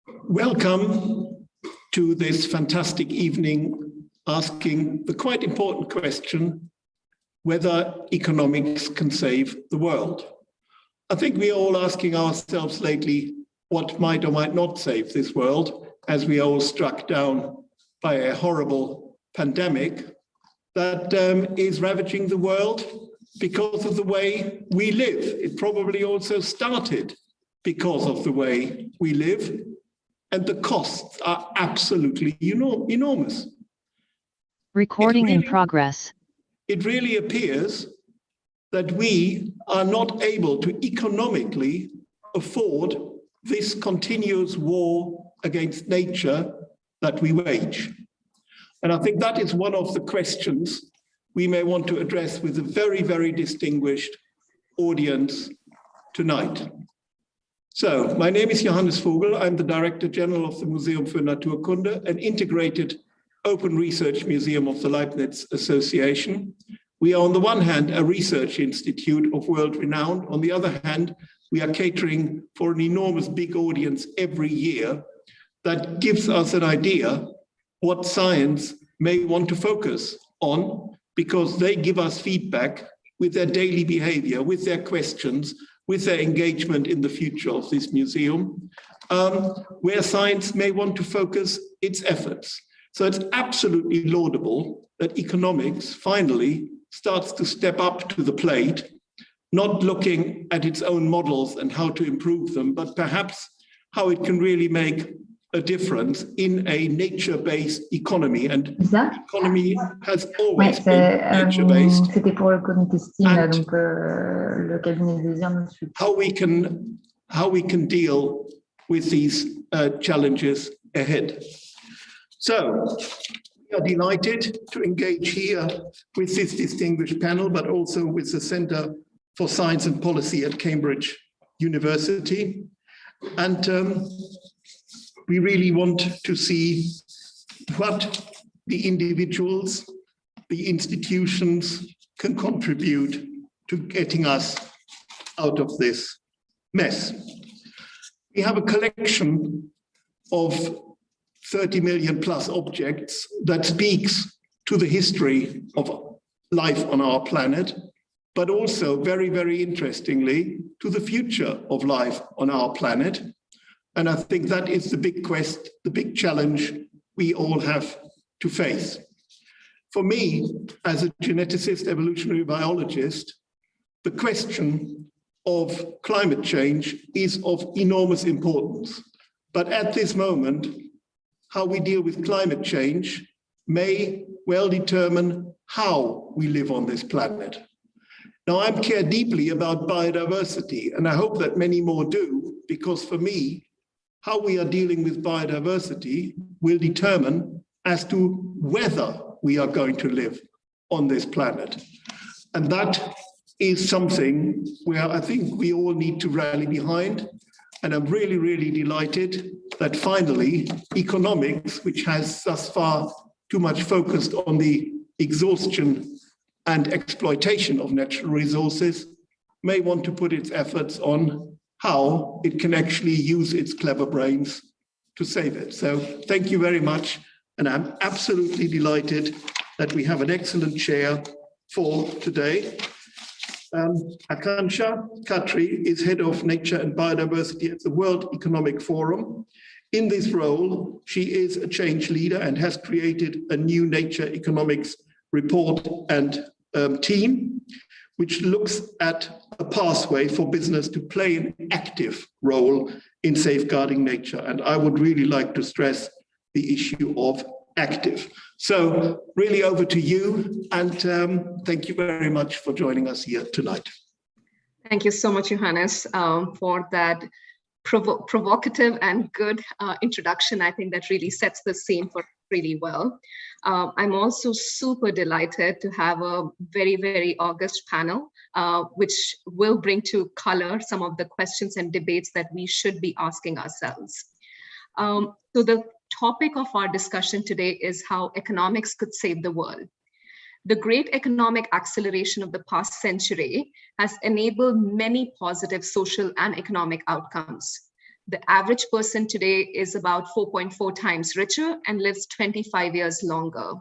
Welcome to this fantastic evening, asking the quite important question, whether economics can save the world. I think we are all asking ourselves lately, what might or might not save this world, as we are all struck down by a horrible pandemic that is ravaging the world because of the way we live. It probably also started because of the way we live, and the costs are absolutely enormous. Recording in progress. It really appears that we are not able to economically afford this continuous war against nature that we wage. And I think that is one of the questions we may want to address with a very, very distinguished audience tonight. So, my name is Johannes Vogel. I'm the Director General of the Museum für Naturkunde, an integrated open research museum of the Leibniz Association. We are on the one hand a research institute of world renown. On the other hand, we are catering for an enormous big audience every year that gives us an idea what science may want to focus on, because they give us feedback with their daily behavior, with their questions, with their engagement in the future of this museum, where science may want to focus its efforts. So it's absolutely laudable that economics finally starts to step up to the plate, not looking at its own models and how to improve them, but perhaps how it can really make a difference in a nature-based economy. And economy has always been nature-based. C'était pour le comité STEAM, donc le cabinet des désir. How we can deal with these challenges ahead. So we are delighted to engage here with this distinguished panel, but also with the Center for Science and Policy at Cambridge University. And we really want to see what the individuals, the institutions can contribute to getting us out of this mess. We have a collection of 30 million plus objects that speaks to the history of life on our planet, but also very, very interestingly, to the future of life on our planet. And I think that is the big quest, the big challenge we all have to face. For me, as a geneticist, evolutionary biologist, the question of climate change is of enormous importance. But at this moment, how we deal with climate change may well determine how we live on this planet. Now, I care deeply about biodiversity, and I hope that many more do, because for me, how we are dealing with biodiversity will determine as to whether we are going to live on this planet. And that is something where I think we all need to rally behind. And I'm really, really delighted that finally economics, which has thus far too much focused on the exhaustion and exploitation of natural resources, may want to put its efforts on how it can actually use its clever brains to save it. So thank you very much. And I'm absolutely delighted that we have an excellent chair for today. Akansha Khatri is head of nature and biodiversity at the World Economic Forum. In this role, she is a change leader and has created a new nature economics report and team, which looks at a pathway for business to play an active role in safeguarding nature. And I would really like to stress the issue of active. So really over to you, and thank you very much for joining us here tonight. Thank you so much, Johannes, for that provocative and good introduction. I think that really sets the scene for really well. I'm also super delighted to have a very, very august panel, which will bring to color some of the questions and debates that we should be asking ourselves. So the topic of our discussion today is how economics could save the world. The great economic acceleration of the past century has enabled many positive social and economic outcomes. The average person today is about 4.4 times richer and lives 25 years longer.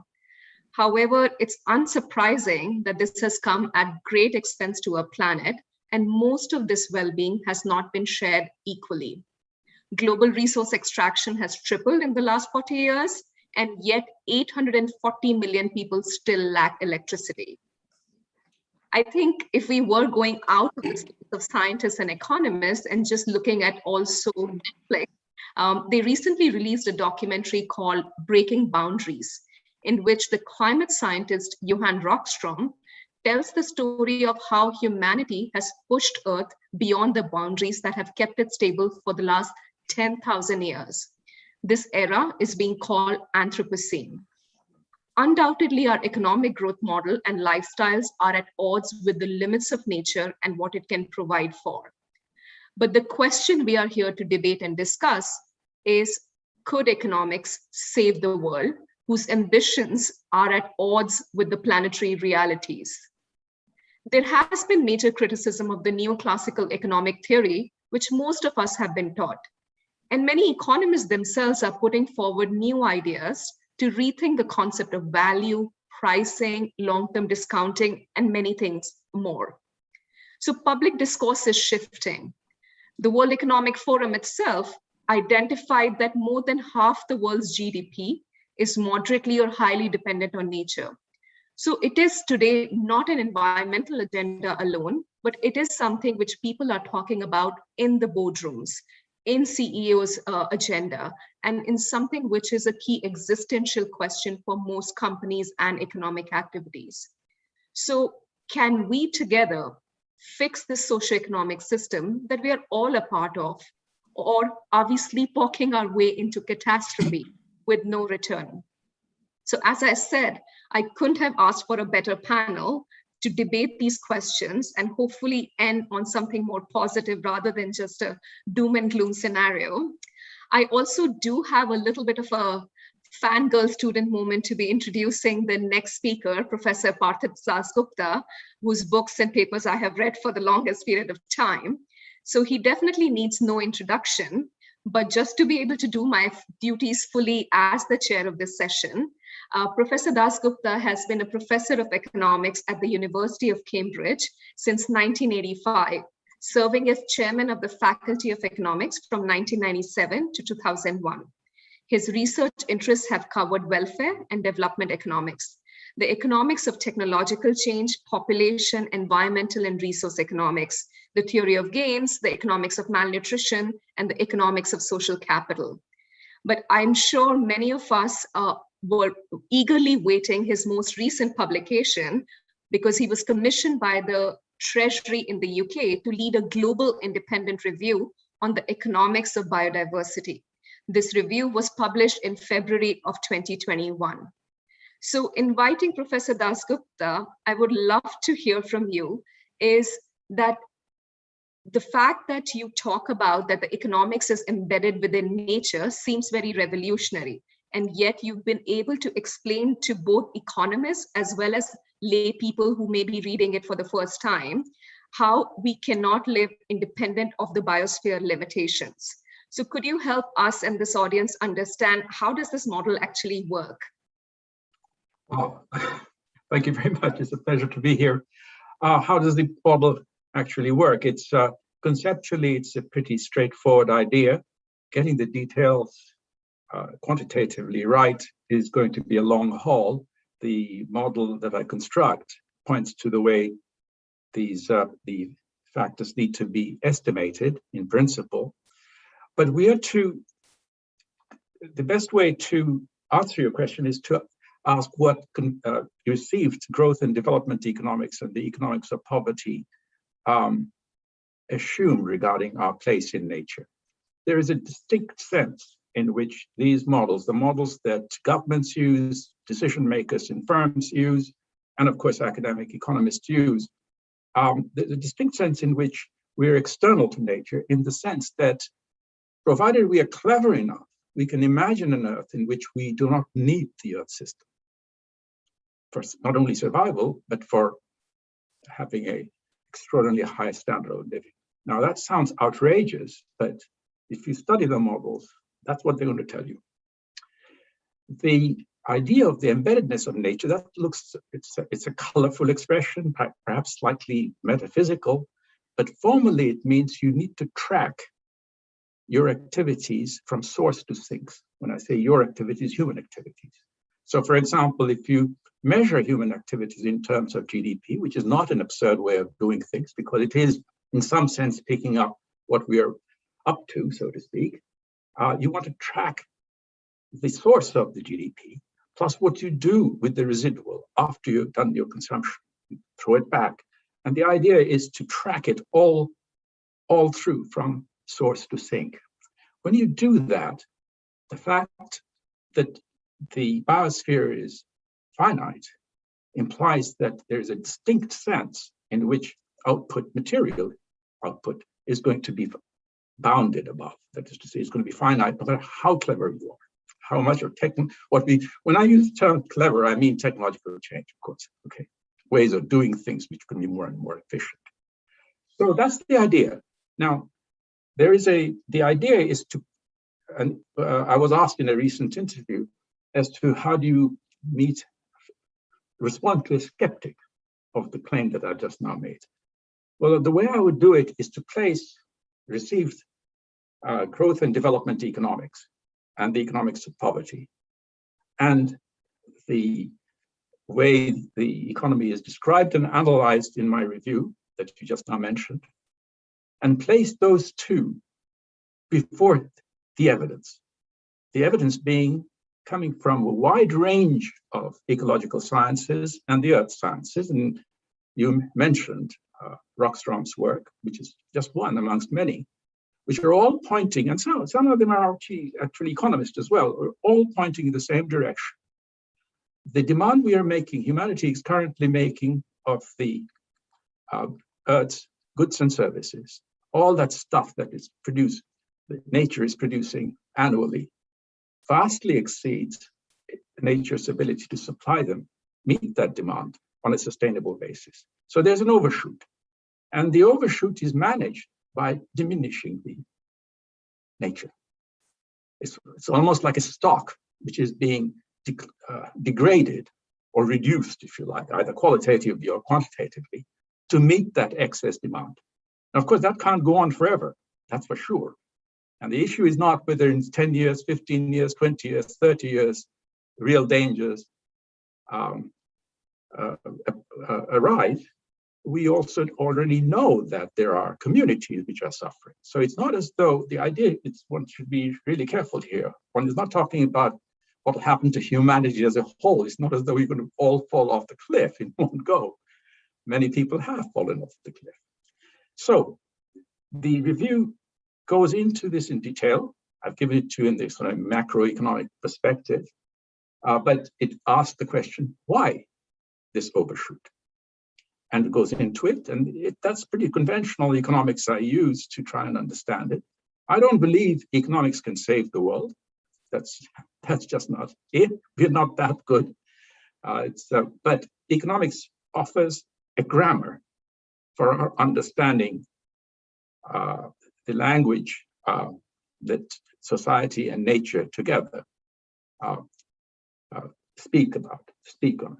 However, it's unsurprising that this has come at great expense to our planet, and most of this well-being has not been shared equally. Global resource extraction has tripled in the last 40 years, and yet 840 million people still lack electricity. I think if we were going out of the space of scientists and economists and just looking at also Netflix, they recently released a documentary called Breaking Boundaries, in which the climate scientist Johannes tells the story of how humanity has pushed Earth beyond the boundaries that have kept it stable for the last 10,000 years. This era is being called Anthropocene. Undoubtedly, our economic growth model and lifestyles are at odds with the limits of nature and what it can provide for. But the question we are here to debate and discuss is, could economics save the world, whose ambitions are at odds with the planetary realities? There has been major criticism of the neoclassical economic theory, which most of us have been taught. And many economists themselves are putting forward new ideas to rethink the concept of value, pricing, long-term discounting, and many things more. So public discourse is shifting. The World Economic Forum itself identified that more than half the world's GDP is moderately or highly dependent on nature. So it is today not an environmental agenda alone, but it is something which people are talking about in the boardrooms, in CEO's agenda, and in something which is a key existential question for most companies and economic activities. So can we together fix this socioeconomic system that we are all a part of, or are we sleepwalking our way into catastrophe with no return? So as I said, I couldn't have asked for a better panel to debate these questions and hopefully end on something more positive rather than just a doom and gloom scenario. I also do have a little bit of a fangirl student moment to be introducing the next speaker, Professor Dasgupta, whose books and papers I have read for the longest period of time. So he definitely needs no introduction, but just to be able to do my duties fully as the chair of this session, Professor Dasgupta has been a professor of economics at the University of Cambridge since 1985, serving as chairman of the Faculty of Economics from 1997 to 2001. His research interests have covered welfare and development economics, the economics of technological change, population, environmental and resource economics, the theory of gains, the economics of malnutrition, and the economics of social capital. But I'm sure many of us were eagerly waiting his most recent publication because he was commissioned by the Treasury in the UK to lead a global independent review on the economics of biodiversity. This review was published in February of 2021. So inviting Professor Dasgupta, I would love to hear from you is that the fact that you talk about that the economics is embedded within nature seems very revolutionary. And yet you've been able to explain to both economists as well as lay people who may be reading it for the first time, how we cannot live independent of the biosphere limitations. So could you help us and this audience understand how does this model actually work? Well, thank you very much. It's a pleasure to be here. How does the model actually work? It's conceptually, it's a pretty straightforward idea. Getting the details quantitatively right is going to be a long haul. The model that I construct points to the way these the factors need to be estimated in principle. But the best way to answer your question is to ask what received growth and development economics and the economics of poverty assume regarding our place in nature. There is a distinct sense in which these models, the models that governments use, decision makers in firms use, and of course academic economists use, the distinct sense in which we're external to nature, in the sense that provided we are clever enough, we can imagine an Earth in which we do not need the Earth system for not only survival, but for having an extraordinarily high standard of living. Now that sounds outrageous, but if you study the models, that's what they're going to tell you. The idea of the embeddedness of nature, that looks, it's a colorful expression, perhaps slightly metaphysical, but formally it means you need to track your activities from source to sinks. When I say your activities, human activities. So for example, if you measure human activities in terms of GDP, which is not an absurd way of doing things, because it is in some sense picking up what we are up to, so to speak, you want to track the source of the GDP, plus what you do with the residual after you've done your consumption, you throw it back. And the idea is to track it all through from source to sink. When you do that, the fact that the biosphere is finite implies that there's a distinct sense in which material output is going to be bounded above. That is to say, it's going to be finite, no matter how clever you are, how much of when I use the term clever, I mean technological change, of course, okay? Ways of doing things which can be more and more efficient. So that's the idea. Now, the idea is to, and I was asked in a recent interview as to how do you respond to a skeptic of the claim that I just now made. Well, the way I would do it is to place received growth and development economics and the economics of poverty and the way the economy is described and analyzed in my review that you just now mentioned, and place those two before the evidence being coming from a wide range of ecological sciences and the earth sciences. And you mentioned Rockstrom's work, which is just one amongst many, which are all pointing, and some of them are actually economists as well, are all pointing in the same direction. The demand we are making, humanity is currently making of the Earth's goods and services, all that stuff that is produced, that nature is producing annually, vastly exceeds nature's ability to supply them, meet that demand on a sustainable basis. So there's an overshoot. And the overshoot is managed by diminishing the nature. It's almost like a stock which is being degraded or reduced, if you like, either qualitatively or quantitatively, to meet that excess demand. Now, of course, that can't go on forever, that's for sure. And the issue is not whether in 10 years, 15 years, 20 years, 30 years, real dangers arise. We also already know that there are communities which are suffering. So it's not as though the idea is, one should be really careful here. One is not talking about what will happen to humanity as a whole. It's not as though we're going to all fall off the cliff in one go. Many people have fallen off the cliff. So the review goes into this in detail. I've given it to you in this sort of macroeconomic perspective, but it asks the question, why this overshoot? And it goes into it, and that's pretty conventional economics I use to try and understand it. I don't believe economics can save the world. That's just not it. We're not that good. But economics offers a grammar for understanding the language that society and nature together speak on.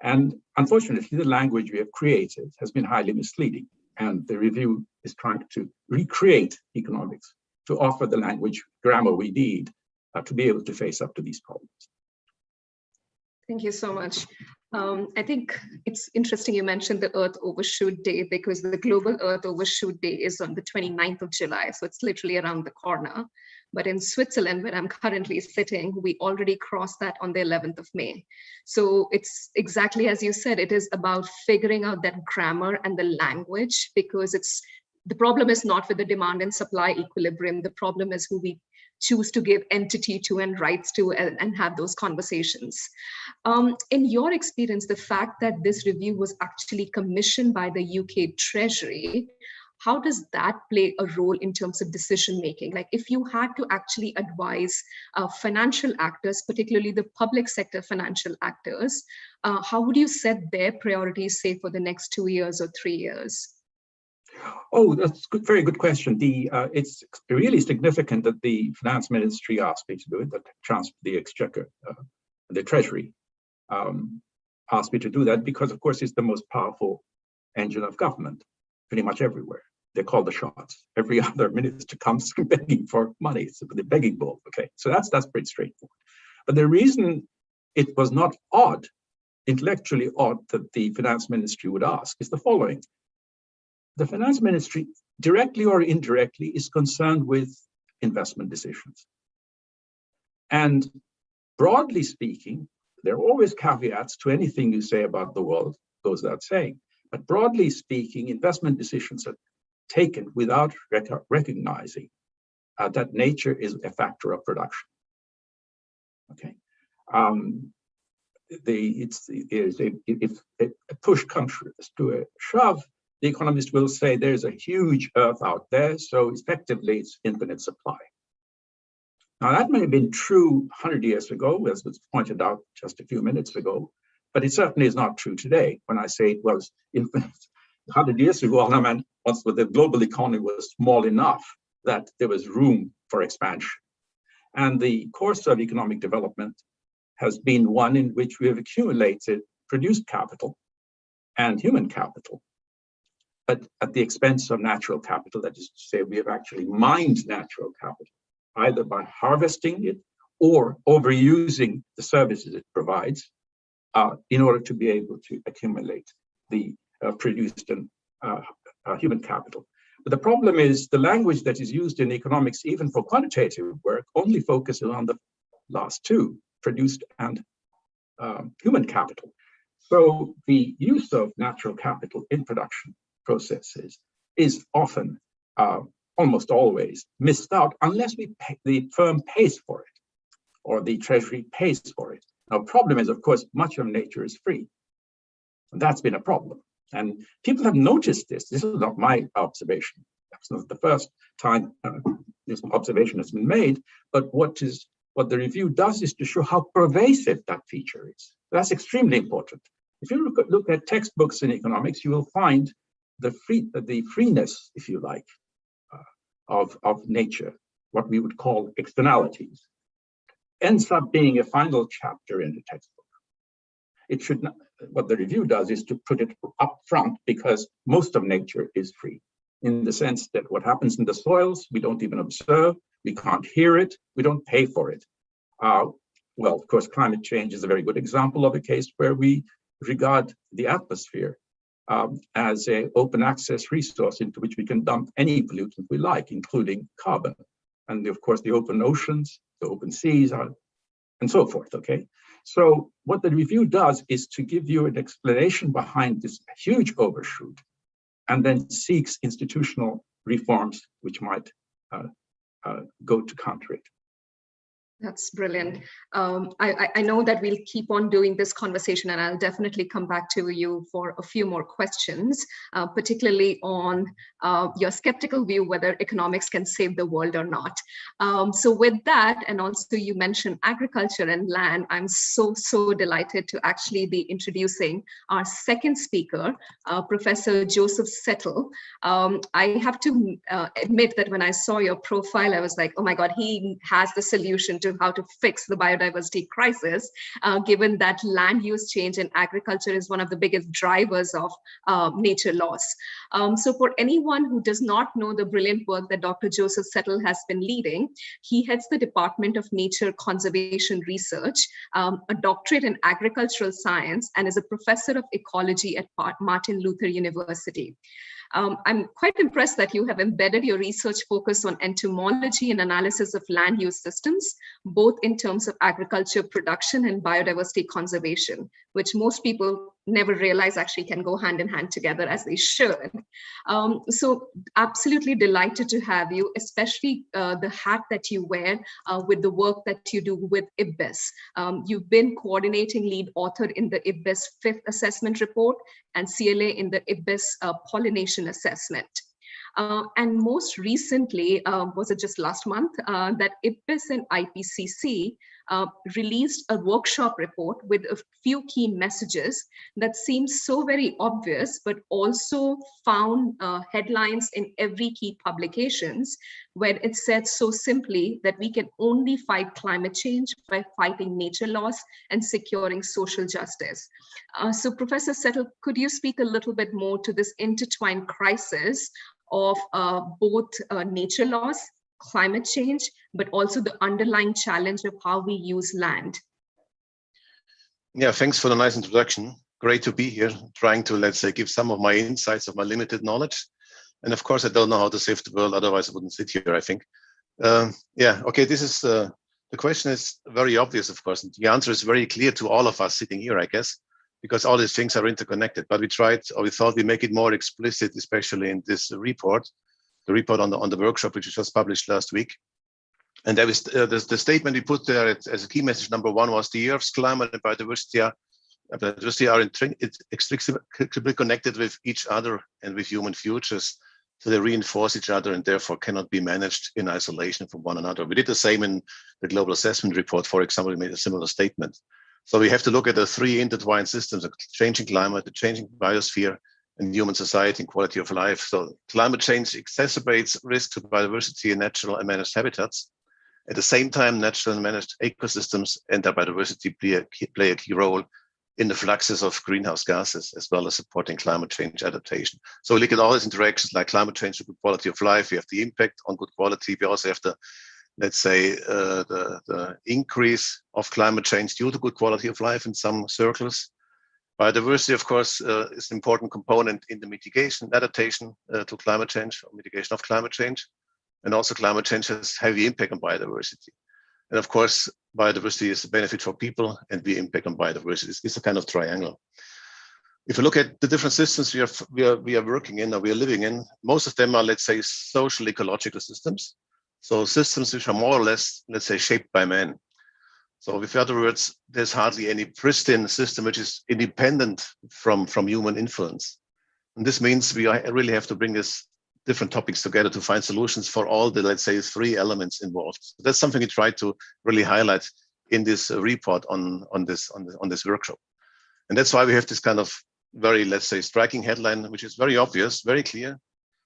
And unfortunately, the language we have created has been highly misleading. And the review is trying to recreate economics to offer the language grammar we need to be able to face up to these problems. Thank you so much. I think it's interesting you mentioned the Earth Overshoot Day, because the Global Earth Overshoot Day is on the 29th of July. So it's literally around the corner. But in Switzerland, where I'm currently sitting, we already crossed that on the 11th of May. So it's exactly as you said, it is about figuring out that grammar and the language, because the problem is not with the demand and supply equilibrium. The problem is who we choose to give entity to and rights to and have those conversations. In your experience, the fact that this review was actually commissioned by the UK Treasury, how does that play a role in terms of decision making? Like if you had to actually advise financial actors, particularly the public sector financial actors, how would you set their priorities, say, for the next 2 years or 3 years? Oh, that's good, very good question. It's really significant that the finance ministry asked me to do it, that the exchequer, the treasury asked me to do that because, of course, it's the most powerful engine of government pretty much everywhere. They call the shots. Every other minister comes begging for money. It's the begging bowl. Okay, so that's pretty straightforward. But the reason it was not odd, intellectually odd, that the finance ministry would ask is the following. The finance ministry, directly or indirectly, is concerned with investment decisions. And broadly speaking, there are always caveats to anything you say about the world, goes without saying. But broadly speaking, investment decisions are taken without recognizing that nature is a factor of production. Okay. If a push comes to a shove, the economist will say there's a huge earth out there, so effectively it's infinite supply. Now that may have been true 100 years ago, as was pointed out just a few minutes ago, but it certainly is not true today. When I say it was infinite 100 years ago, I mean, once the global economy was small enough that there was room for expansion. And the course of economic development has been one in which we have accumulated produced capital and human capital, but at the expense of natural capital. That is to say, we have actually mined natural capital, either by harvesting it or overusing the services it provides in order to be able to accumulate the produced and human capital. But the problem is the language that is used in economics, even for quantitative work, only focuses on the last two, produced and human capital. So the use of natural capital in production processes is often, almost always, missed out unless the firm pays for it or the treasury pays for it. Now, the problem is, of course, much of nature is free. And that's been a problem. And people have noticed this. This is not my observation. That's not the first time this observation has been made. But what the review does is to show how pervasive that feature is. That's extremely important. If you look at textbooks in economics, you will find the freeness, if you like, of nature, what we would call externalities, ends up being a final chapter in the textbook. It should not. What the review does is to put it up front, because most of nature is free, in the sense that what happens in the soils, we don't even observe, we can't hear it, we don't pay for it. Well, of course, climate change is a very good example of a case where we regard the atmosphere as an open access resource into which we can dump any pollutant we like, including carbon. And of course, the open oceans, the open seas, and so forth, okay? So what the review does is to give you an explanation behind this huge overshoot, and then seeks institutional reforms which might go to counter it. That's brilliant. I know that we'll keep on doing this conversation, and I'll definitely come back to you for a few more questions, particularly on your skeptical view whether economics can save the world or not. So with that, and also you mentioned agriculture and land, I'm so delighted to actually be introducing our second speaker, Professor Joseph Settle. I have to admit that when I saw your profile, I was like, oh my God, he has the solution to how to fix the biodiversity crisis, given that land use change in agriculture is one of the biggest drivers of nature loss. So for anyone who does not know the brilliant work that Dr. Joseph Settle has been leading, he heads the Department of Nature Conservation Research, a doctorate in agricultural science, and is a professor of ecology at Martin Luther University. I'm quite impressed that you have embedded your research focus on entomology and analysis of land use systems, both in terms of agriculture production and biodiversity conservation, which most people never realize actually can go hand in hand together as they should. So absolutely delighted to have you, especially the hat that you wear with the work that you do with IBIS. You've been coordinating lead author in the IBIS 5th assessment report and CLA in the IBIS pollination assessment. And most recently, was it just last month, that IPBES and IPCC released a workshop report with a few key messages that seem so very obvious, but also found headlines in every key publications, where it said so simply that we can only fight climate change by fighting nature loss and securing social justice. So Professor Settle, could you speak a little bit more to this intertwined crisis of both nature loss, climate change, but also the underlying challenge of how we use land? Yeah, thanks for the nice introduction. Great to be here, trying to, let's say, give some of my insights of my limited knowledge. And of course, I don't know how to save the world, otherwise I wouldn't sit here, I think. Yeah, okay, this is, the question is very obvious, of course. And the answer is very clear to all of us sitting here, I guess, because all these things are interconnected. But we tried, or we thought we make it more explicit, especially in this report, the report on the workshop, which was just published last week. And there was the statement we put there as a key message number one was the Earth's climate and biodiversity are inextricably connected with each other and with human futures. So they reinforce each other and therefore cannot be managed in isolation from one another. We did the same in the global assessment report, for example, we made a similar statement. So we have to look at the three intertwined systems, the changing climate, the changing biosphere, and human society and quality of life. So climate change exacerbates risk to biodiversity in natural and managed habitats. At the same time, natural and managed ecosystems and their biodiversity play a key role in the fluxes of greenhouse gases, as well as supporting climate change adaptation. So we look at all these interactions like climate change and good quality of life. We have the impact on good quality. We also have the, let's say, the increase of climate change due to good quality of life in some circles. Biodiversity, of course, is an important component in the mitigation, adaptation to climate change, or mitigation of climate change. And also climate change has heavy impact on biodiversity. And of course, biodiversity is a benefit for people and the impact on biodiversity. It's a kind of triangle. If you look at the different systems we are working in or we are living in, most of them are, let's say, social ecological systems. So systems which are more or less, let's say, shaped by man. So with other words, there's hardly any pristine system which is independent from human influence. And this means we really have to bring this different topics together to find solutions for all the, let's say, three elements involved. So that's something we try to really highlight in this report on this workshop. And that's why we have this kind of very, let's say, striking headline, which is very obvious, very clear,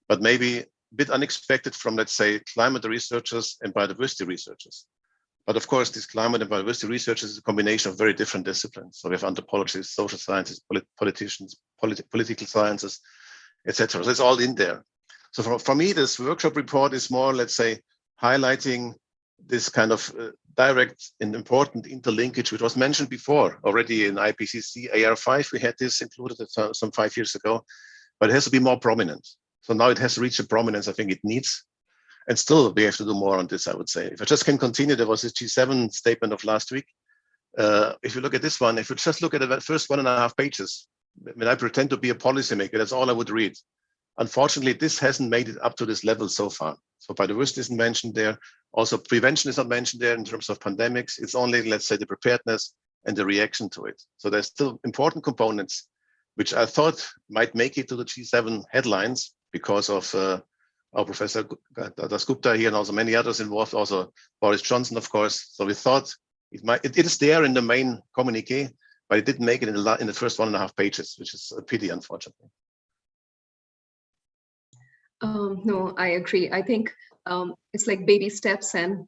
but maybe a bit unexpected from, let's say, climate researchers and biodiversity researchers. But of course, this climate and biodiversity research is a combination of very different disciplines. So we have anthropologists, social scientists, politicians, political sciences, etc. So it's all in there. So for me, this workshop report is more, let's say, highlighting this kind of direct and important interlinkage, which was mentioned before already in IPCC AR5. We had this included some 5 years ago, but it has to be more prominent. So now it has reached the prominence I think it needs. And still, we have to do more on this, I would say. If I just can continue, there was this G7 statement of last week. If you look at this one, if you just look at the first 1.5 pages, I mean, I pretend to be a policymaker, that's all I would read. Unfortunately, this hasn't made it up to this level so far. So biodiversity isn't mentioned there. Also, prevention is not mentioned there in terms of pandemics. It's only, let's say, the preparedness and the reaction to it. So there's still important components, which I thought might make it to the G7 headlines because of our Professor Dasgupta here and also many others involved, also Boris Johnson, of course. So we thought it is there in the main communique, but it didn't make it in the first 1.5 pages, which is a pity, unfortunately. No, I agree. I think it's like baby steps and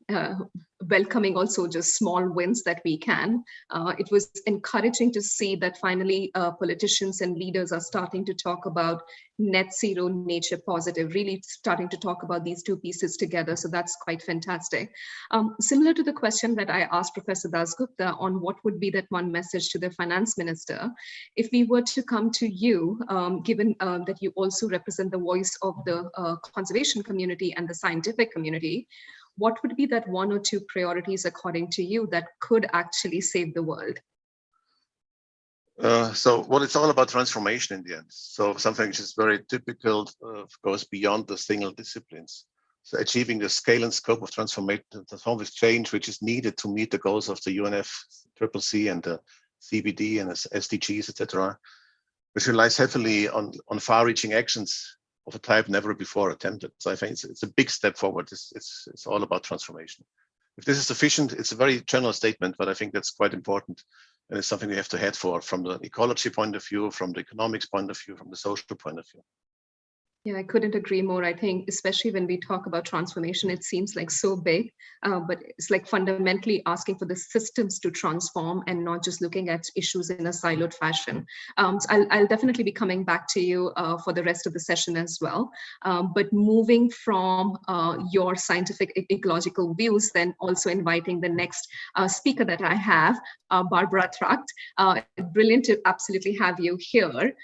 welcoming also just small wins that we can. It was encouraging to see that finally politicians and leaders are starting to talk about net zero, nature positive, really starting to talk about these two pieces together. So that's quite fantastic. Similar to the question that I asked Professor Dasgupta on what would be that one message to the finance minister, if we were to come to you, given that you also represent the voice of the conservation community and the scientific community, what would be that one or two priorities according to you that could actually save the world? Well, it's all about transformation in the end. So something which is very typical, goes beyond the single disciplines. So achieving the scale and scope of transformation, transformative change, which is needed to meet the goals of the UNFCCC and the CBD and the SDGs, etc., which relies heavily on far-reaching actions of a type never before attempted. So I think it's a big step forward. It's all about transformation. If this is sufficient, it's a very general statement, but I think that's quite important. And it's something we have to head for from the ecology point of view, from the economics point of view, from the social point of view. Yeah, I couldn't agree more. I think, especially when we talk about transformation, it seems like so big, but it's like fundamentally asking for the systems to transform and not just looking at issues in a siloed fashion. So I'll definitely be coming back to you for the rest of the session as well. But moving from your scientific ecological views, then also inviting the next speaker that I have, Barbara Tracht. Brilliant to absolutely have you here.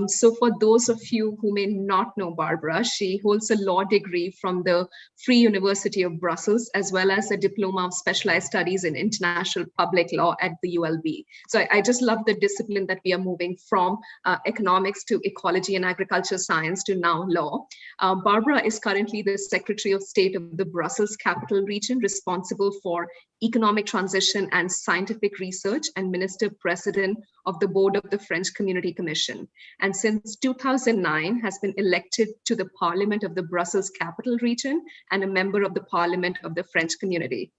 So for those of you who may not know Barbara, she holds a law degree from the Free University of Brussels, as well as a diploma of specialized studies in international public law at the ULB. So I just love the discipline that we are moving from economics to ecology and agriculture science to now law. Barbara is currently the Secretary of State of the Brussels Capital Region, responsible for economic transition and scientific research, and Minister President of the Board of the French Community Commission. And since 2009 has been elected to the Parliament of the Brussels Capital Region and a member of the Parliament of the French Community.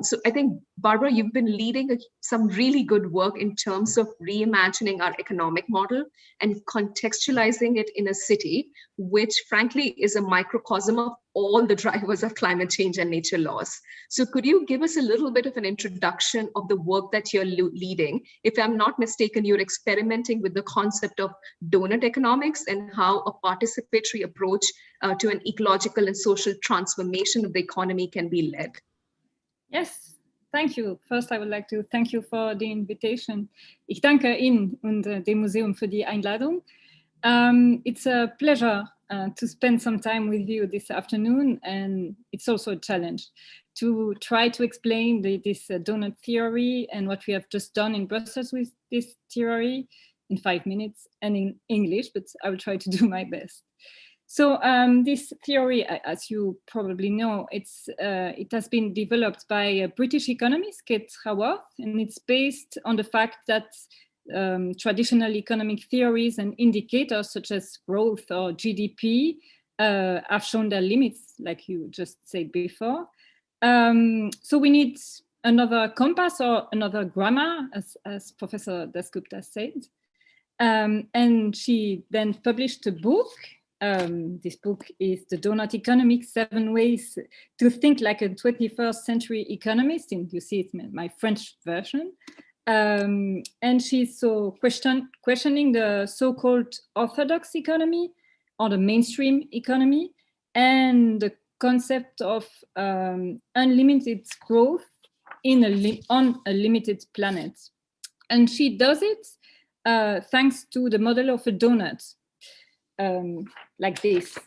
So I think, Barbara, you've been leading some really good work in terms of reimagining our economic model and contextualizing it in a city, which frankly is a microcosm of all the drivers of climate change and nature laws. So could you give us a little bit of an introduction of the work that you're leading? If I'm not mistaken, you're experimenting with the concept of donut economics and how a participatory approach to an ecological and social transformation of the economy can be led. Yes, thank you. First, I would like to thank you for the invitation. Ich danke Ihnen und dem Museum für die Einladung. It's a pleasure to spend some time with you this afternoon, and it's also a challenge to try to explain this donut theory and what we have just done in Brussels with this theory in 5 minutes and in English, but I will try to do my best. So this theory, as you probably know, it has been developed by a British economist, Kate Raworth, and it's based on the fact that traditional economic theories and indicators such as growth or GDP have shown their limits, like you just said before. So we need another compass or another grammar, as Professor Dasgupta said. And she then published a book. This book is The Donut Economic, 7 Ways to Think Like a 21st Century Economist. And you see it's my French version. And she's so questioning the so-called orthodox economy or the mainstream economy and the concept of unlimited growth on a limited planet. And she does it thanks to the model of a donut. Like this.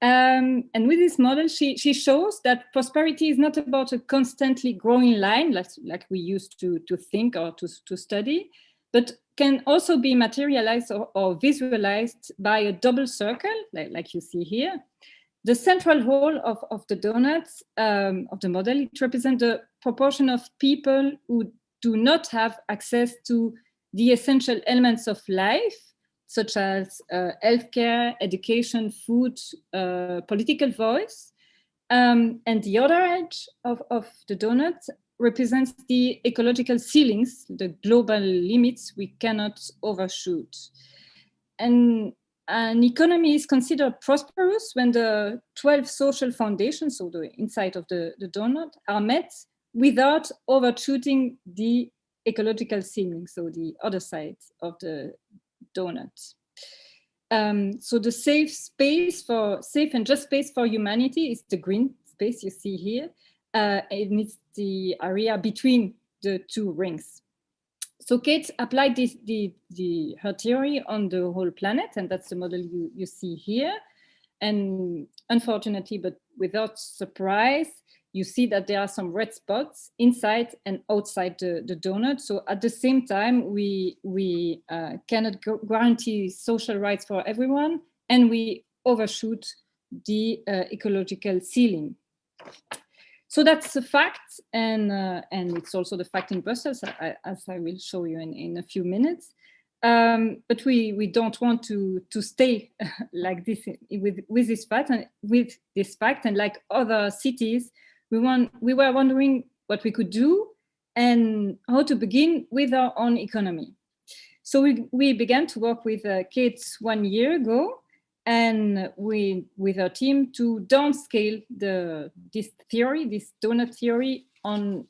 And with this model, she shows that prosperity is not about a constantly growing line, like we used to think or to study, but can also be materialized or visualized by a double circle, like you see here. The central hole of the donuts, of the model, it represents the proportion of people who do not have access to the essential elements of life, such as healthcare, education, food, political voice. And the other edge of the donut represents the ecological ceilings, the global limits we cannot overshoot. And an economy is considered prosperous when the 12 social foundations, so the inside of the donut, are met without overshooting the ecological ceiling, so the other side of the donut. So the safe and just space for humanity is the green space you see here. And it's the area between the 2 rings. So Kate applied her theory on the whole planet, and that's the model you see here. And unfortunately, but without surprise, you see that there are some red spots inside and outside the donut. So at the same time, we cannot guarantee social rights for everyone, and we overshoot the ecological ceiling. So that's a fact, and it's also the fact in Brussels, as I will show you in a few minutes. But we don't want to stay like this with this fact, and like other cities, we were wondering what we could do and how to begin with our own economy. So we began to work with kids 1 year ago, and with our team to downscale this donut theory on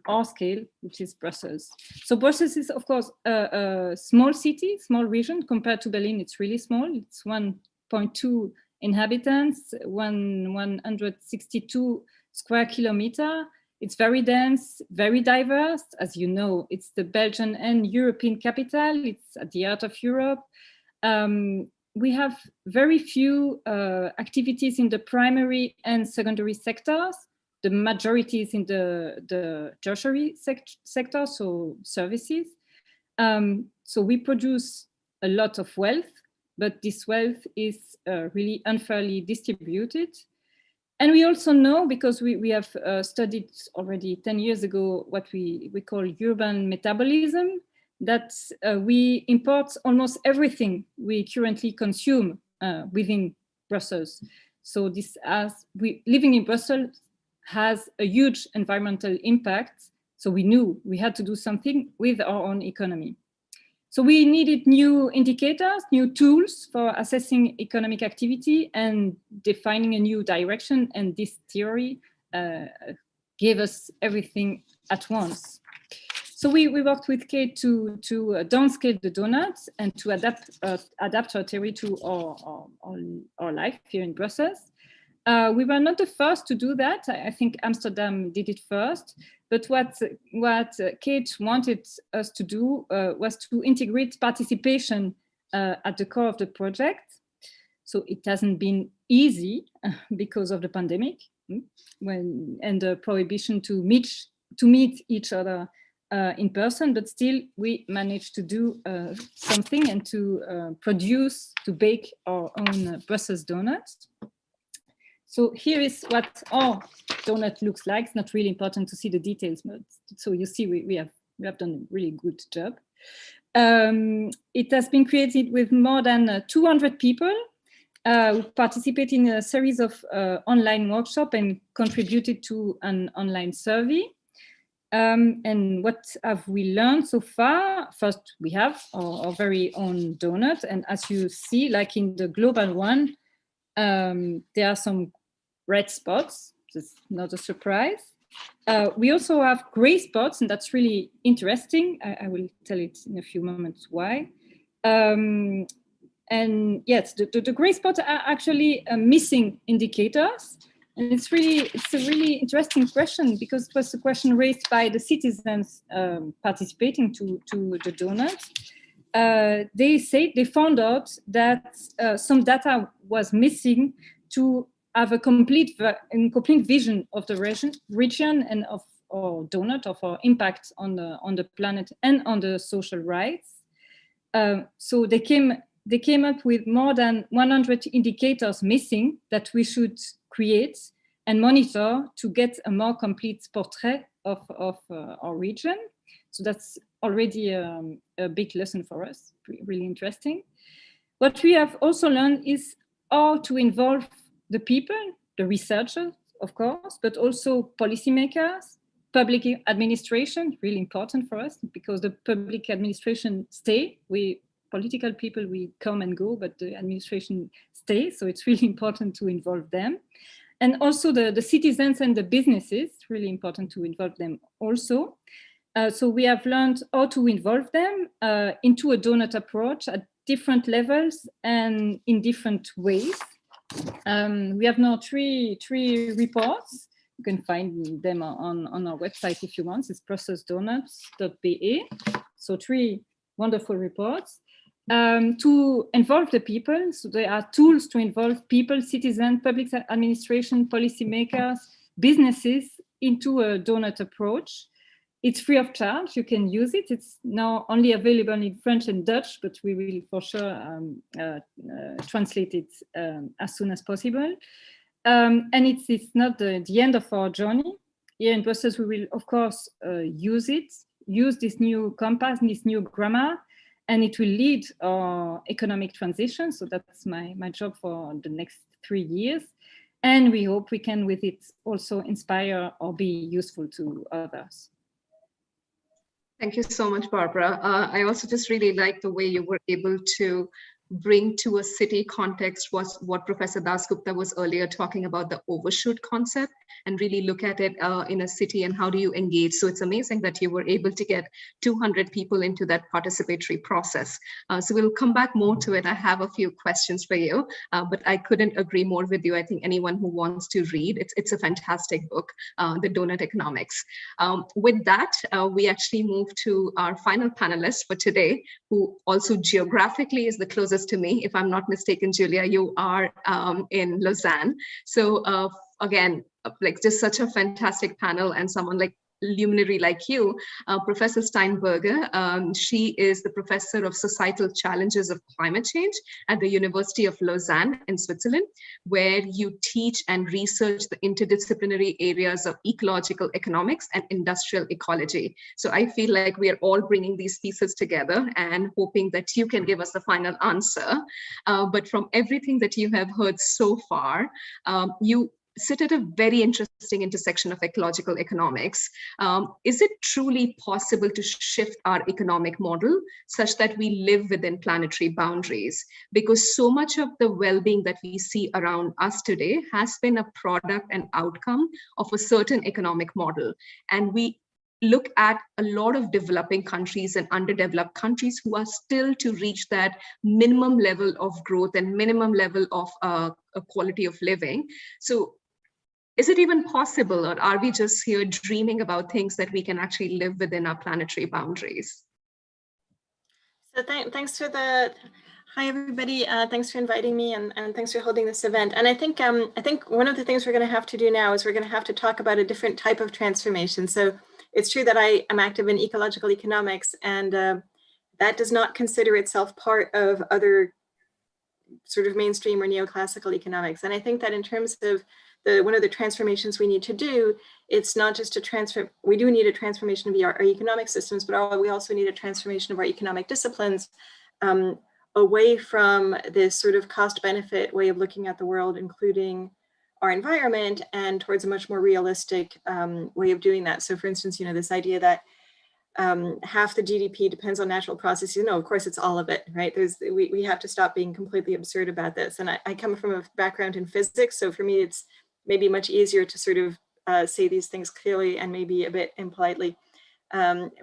our scale, which is Brussels. So Brussels is, of course, a small city, small region. Compared to Berlin, it's really small. It's 1.2 inhabitants, 162 square kilometer. It's very dense, very diverse. As you know, it's the Belgian and European capital. It's at the heart of Europe. We have very few activities in the primary and secondary sectors. The majority is in the tertiary sector, so services. So we produce a lot of wealth, but this wealth is really unfairly distributed. And we also know, because we have studied already 10 years ago what we call urban metabolism, that we import almost everything we currently consume within Brussels. So living in Brussels has a huge environmental impact. So we knew we had to do something with our own economy. So we needed new indicators, new tools for assessing economic activity and defining a new direction. And this theory gave us everything at once. So we worked with Kate to downscale the donuts and to adapt our theory to our life here in Brussels. We were not the first to do that. I think Amsterdam did it first. But what Kate wanted us to do was to integrate participation at the core of the project. So it hasn't been easy because of the pandemic and the prohibition to meet each other in person, but still we managed to do something and to bake our own Brussels donuts. So here is what our donut looks like. It's not really important to see the details, but so you see we have done a really good job. It has been created with more than 200 people who participated in a series of online workshops and contributed to an online survey. And what have we learned so far? First, we have our very own donut. And as you see, like in the global one, there are some red spots. It's not a surprise. We also have gray spots, and that's really interesting. I will tell it in a few moments why. And yes, the gray spots are actually missing indicators. And it's a really interesting question, because it was a question raised by the citizens participating to the donut. They found out that some data was missing to have a complete vision of the region and of our donut, of our impact on the planet and on the social rights. So they came up with more than 100 indicators missing that we should create and monitor to get a more complete portrait of our region. So that's already a big lesson for us, really interesting. What we have also learned is how to involve the people, the researchers, of course, but also policymakers, public administration, really important for us, because the public administration stay. Political people, we come and go, but the administration stays. So it's really important to involve them. And also the citizens and the businesses, really important to involve them also. So we have learned how to involve them into a donut approach at different levels and in different ways. We have now three reports. You can find them on our website if you want. It's brusselsdonuts.be. So 3 wonderful reports. To involve the people. So there are tools to involve people, citizens, public administration, policymakers, businesses into a donut approach. It's free of charge. You can use it. It's now only available in French and Dutch, but we will for sure translate it as soon as possible. And it's not the end of our journey. Here in Brussels, we will, of course, use this new compass, this new grammar, and it will lead our economic transition. So that's my job for the next 3 years. And we hope we can with it also inspire or be useful to others. Thank you so much, Barbara. I also just really like the way you were able to bring to a city context was what Professor Dasgupta was earlier talking about, the overshoot concept, and really look at it in a city and how do you engage. So it's amazing that you were able to get 200 people into that participatory process. So we'll come back more to it. I have a few questions for you, but I couldn't agree more with you. I think anyone who wants to read, it's a fantastic book, The Donut Economics. With that, we actually move to our final panelist for today, who also geographically is the closest to me. If I'm not mistaken, Julia, you are in Lausanne. So again, like just such a fantastic panel, and someone like luminary like you, Professor Steinberger. She is the Professor of Societal Challenges of Climate Change at the University of Lausanne in Switzerland, where you teach and research the interdisciplinary areas of ecological economics and industrial ecology. So I feel like we are all bringing these pieces together and hoping that you can give us the final answer. But from everything that you have heard so far, you sit at a very interesting intersection of ecological economics. Is it truly possible to shift our economic model such that we live within planetary boundaries? Because so much of the well-being that we see around us today has been a product and outcome of a certain economic model. And we look at a lot of developing countries and underdeveloped countries who are still to reach that minimum level of growth and minimum level of a quality of living. So is it even possible, or are we just here dreaming about things that we can actually live within our planetary boundaries? So thanks for the, hi everybody, thanks for inviting me, and thanks for holding this event. And I think one of the things we're going to have to do now is we're going to have to talk about a different type of transformation. So it's true that I am active in ecological economics, and that does not consider itself part of other sort of mainstream or neoclassical economics. And I think that in terms of one of the transformations we need to do, it's not just a transfer, we do need a transformation of our economic systems, but we also need a transformation of our economic disciplines away from this sort of cost benefit way of looking at the world, including our environment, and towards a much more realistic way of doing that. So for instance, you know, this idea that half the GDP depends on natural processes. No, of course it's all of it, right? We have to stop being completely absurd about this. And I come from a background in physics, so for me it's maybe much easier to sort of say these things clearly and maybe a bit impolitely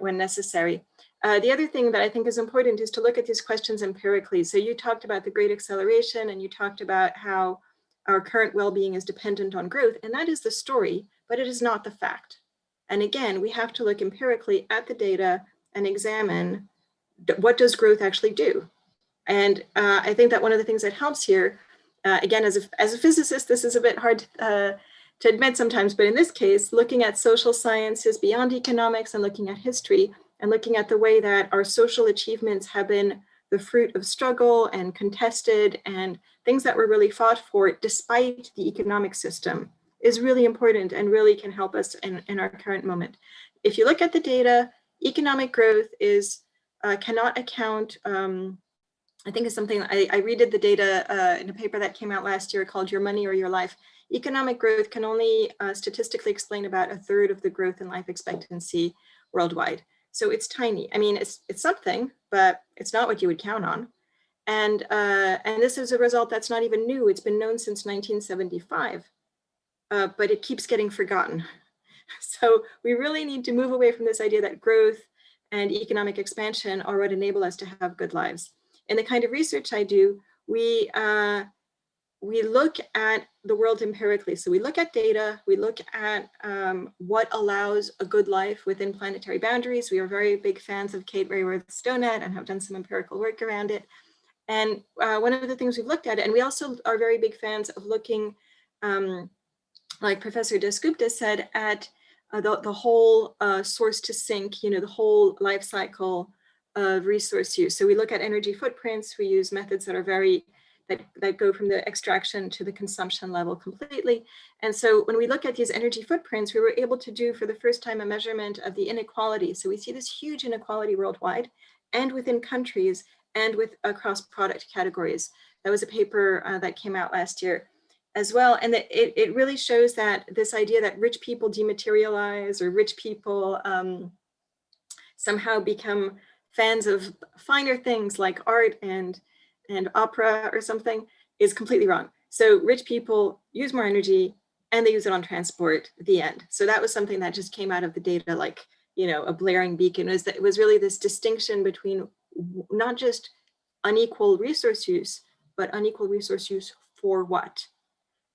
when necessary. The other thing that I think is important is to look at these questions empirically. So you talked about the great acceleration, and you talked about how our current well-being is dependent on growth, and that is the story, but it is not the fact. And again, we have to look empirically at the data and examine what does growth actually do. And I think that one of the things that helps here, again, as a physicist, this is a bit hard to admit sometimes, but in this case, looking at social sciences beyond economics and looking at history and looking at the way that our social achievements have been the fruit of struggle and contested and things that were really fought for despite the economic system is really important and really can help us in our current moment. If you look at the data, economic growth is cannot account, I think it's something, I redid the data in a paper that came out last year called Your Money or Your Life. Economic growth can only statistically explain about 1/3 of the growth in life expectancy worldwide. So it's tiny. I mean, it's something, but it's not what you would count on. And this is a result that's not even new. It's been known since 1975, but it keeps getting forgotten. So we really need to move away from this idea that growth and economic expansion are what enable us to have good lives. In the kind of research I do, we look at the world empirically. So we look at data, we look at what allows a good life within planetary boundaries. We are very big fans of Kate Raworth's donut and have done some empirical work around it. And one of the things we've looked at, and we also are very big fans of looking, like Professor Dasgupta said, at the whole source to sink, you know, the whole life cycle of resource use. So we look at energy footprints, we use methods that are that go from the extraction to the consumption level completely. And so when we look at these energy footprints, we were able to do for the first time a measurement of the inequality. So we see this huge inequality worldwide. and within countries and across product categories. That was a paper that came out last year as well. And that it really shows that this idea that rich people dematerialize, or rich people somehow become fans of finer things like art and opera or something, is completely wrong. So rich people use more energy and they use it on transport, the end. So that was something that just came out of the data, like, you know, a blaring beacon. Is that it was really this distinction between not just unequal resource use, but unequal resource use for what?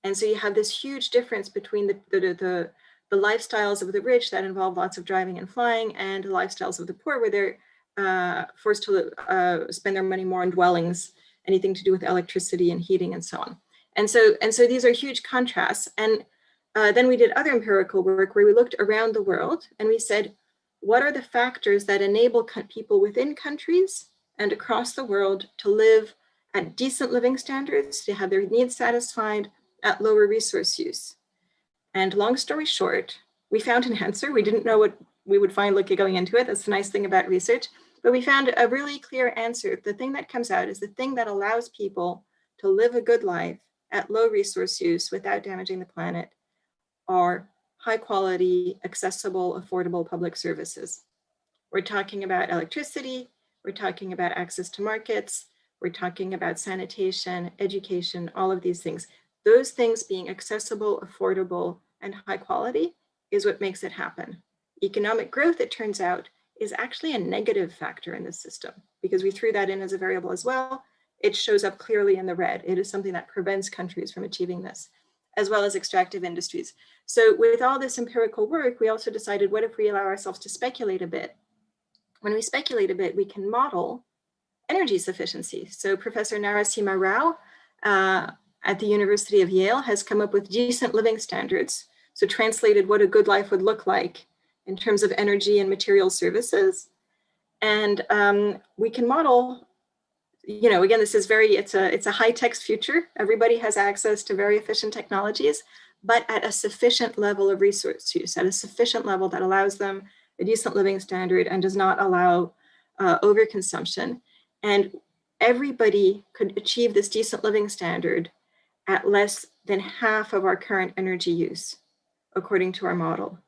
And so you have this huge difference between the lifestyles of the rich that involve lots of driving and flying, and the lifestyles of the poor, where they're forced to spend their money more on dwellings, anything to do with electricity and heating and so on. And so these are huge contrasts. And then we did other empirical work where we looked around the world and we said, what are the factors that enable people within countries and across the world to live at decent living standards, to have their needs satisfied at lower resource use? And long story short, we found an answer. We didn't know what we would find going into it. That's the nice thing about research. But we found a really clear answer. The thing that comes out is the thing that allows people to live a good life at low resource use without damaging the planet are high quality, accessible, affordable public services. We're talking about electricity, we're talking about access to markets, we're talking about sanitation, education, all of these things. Those things being accessible, affordable, and high quality is what makes it happen. Economic growth, it turns out, is actually a negative factor in this system, because we threw that in as a variable as well. It shows up clearly in the red. It is something that prevents countries from achieving this, as well as extractive industries. So with all this empirical work, we also decided, what if we allow ourselves to speculate a bit? When we speculate a bit, we can model energy sufficiency. So Professor Narasimha Rao at the University of Yale has come up with decent living standards. So translated what a good life would look like in terms of energy and material services. And we can model, you know, again, this is it's a high tech future. Everybody has access to very efficient technologies, but at a sufficient level of resource use, at a sufficient level that allows them a decent living standard and does not allow overconsumption. And everybody could achieve this decent living standard at less than half of our current energy use, according to our model.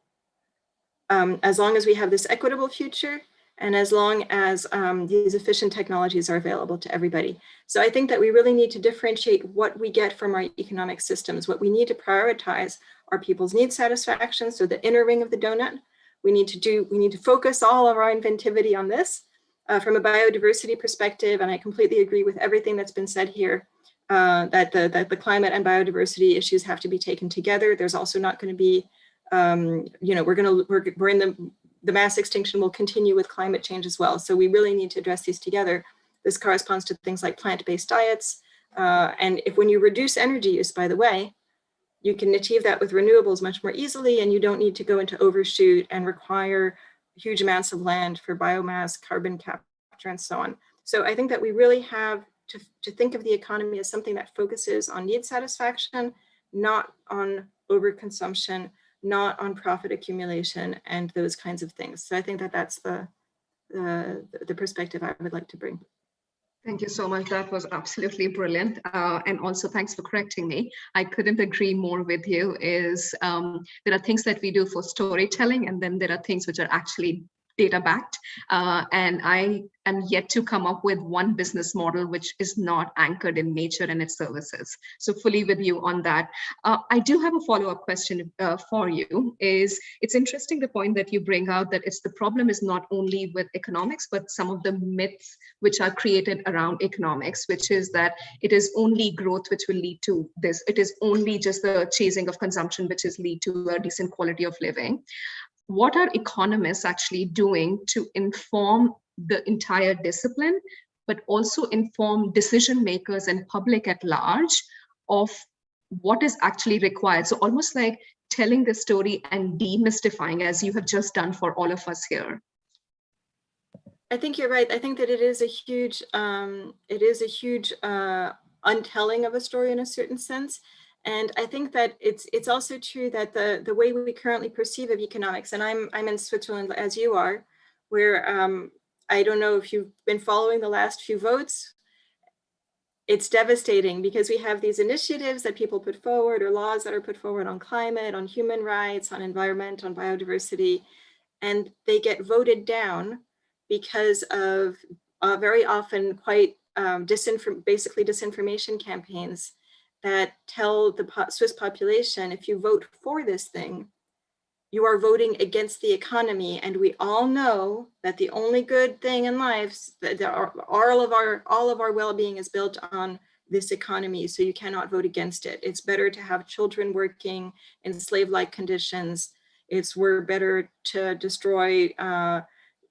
As long as we have this equitable future, and as long as these efficient technologies are available to everybody. So I think that we really need to differentiate what we get from our economic systems. What we need to prioritize are people's needs satisfaction, so the inner ring of the donut. We need to focus all of our inventivity on this from a biodiversity perspective, and I completely agree with everything that's been said here, that the climate and biodiversity issues have to be taken together. There's also not going to be, you know, we're in the mass extinction will continue with climate change as well. So we really need to address these together. This corresponds to things like plant-based diets. And when you reduce energy use, by the way, you can achieve that with renewables much more easily, and you don't need to go into overshoot and require huge amounts of land for biomass, carbon capture, and so on. So I think that we really have to think of the economy as something that focuses on need satisfaction, not on overconsumption, not on profit accumulation and those kinds of things. So I think that that's the perspective I would like to bring. Thank you so much. That was absolutely brilliant. And also thanks for correcting me. I couldn't agree more with you. There are things that we do for storytelling, and then there are things which are actually data backed. And I am yet to come up with one business model which is not anchored in nature and its services. So fully with you on that. I do have a follow-up question for you. It's interesting the point that you bring out that the problem is not only with economics, but some of the myths which are created around economics, which is that it is only growth which will lead to this. It is only just the chasing of consumption which is lead to a decent quality of living. What are economists actually doing to inform the entire discipline, but also inform decision makers and public at large of what is actually required? So almost like telling the story and demystifying, as you have just done for all of us here. I think you're right. I think that it is a huge untelling of a story in a certain sense. And I think that it's also true that the way we currently perceive of economics, and I'm in Switzerland as you are, where I don't know if you've been following the last few votes. It's devastating because we have these initiatives that people put forward or laws that are put forward on climate, on human rights, on environment, on biodiversity, and they get voted down because of very often quite basically disinformation campaigns that tell the Swiss population, if you vote for this thing, you are voting against the economy. And we all know that the only good thing in life, all of our well-being is built on this economy. So you cannot vote against it. It's better to have children working in slave-like conditions. We're better to destroy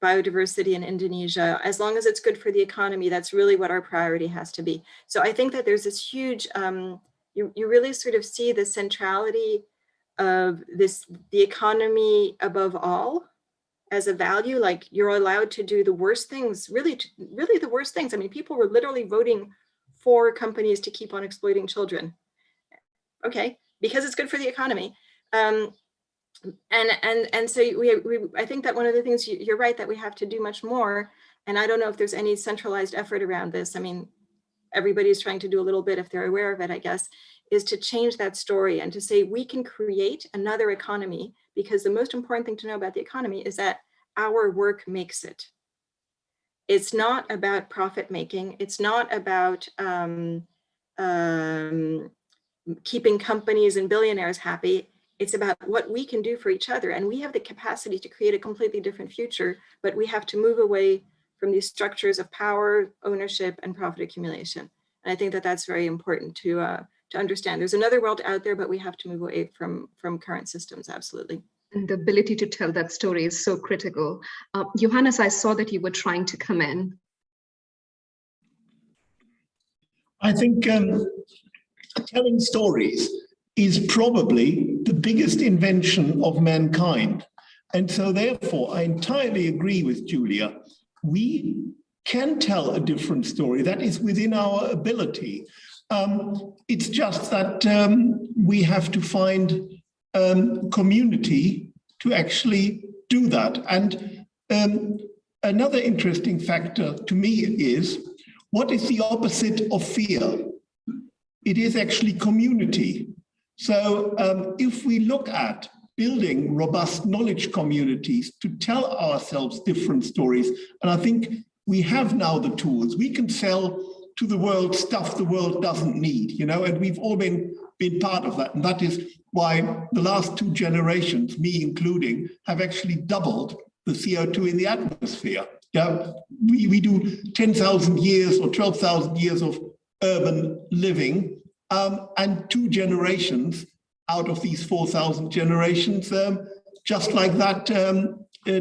biodiversity in Indonesia. As long as it's good for the economy, that's really what our priority has to be. So I think that there's this huge, you really sort of see the centrality of the economy above all as a value. Like, you're allowed to do the worst things, really the worst things. I mean, people were literally voting for companies to keep on exploiting children. Okay, because it's good for the economy. And so I think that one of the things, you're right, that we have to do much more. And I don't know if there's any centralized effort around this. I mean, everybody's trying to do a little bit if they're aware of it, I guess, is to change that story and to say we can create another economy, because the most important thing to know about the economy is that our work makes it. It's not about profit making. It's not about keeping companies and billionaires happy. It's about what we can do for each other. And we have the capacity to create a completely different future, but we have to move away from these structures of power, ownership, and profit accumulation. And I think that that's very important to understand. There's another world out there, but we have to move away from current systems, absolutely. And the ability to tell that story is so critical. Johannes, I saw that you were trying to come in. I think telling stories is probably the biggest invention of mankind. And so therefore, I entirely agree with Julia. We can tell a different story. That is within our ability. It's just that we have to find community to actually do that. And another interesting factor to me is, what is the opposite of fear? It is actually community. So if we look at building robust knowledge communities to tell ourselves different stories, and I think we have now the tools, we can sell to the world stuff the world doesn't need, and we've all been part of that. And that is why the last 2 generations, me including, have actually doubled the CO2 in the atmosphere. We do 10,000 years or 12,000 years of urban living, and 2 generations out of these 4,000 generations, just like that,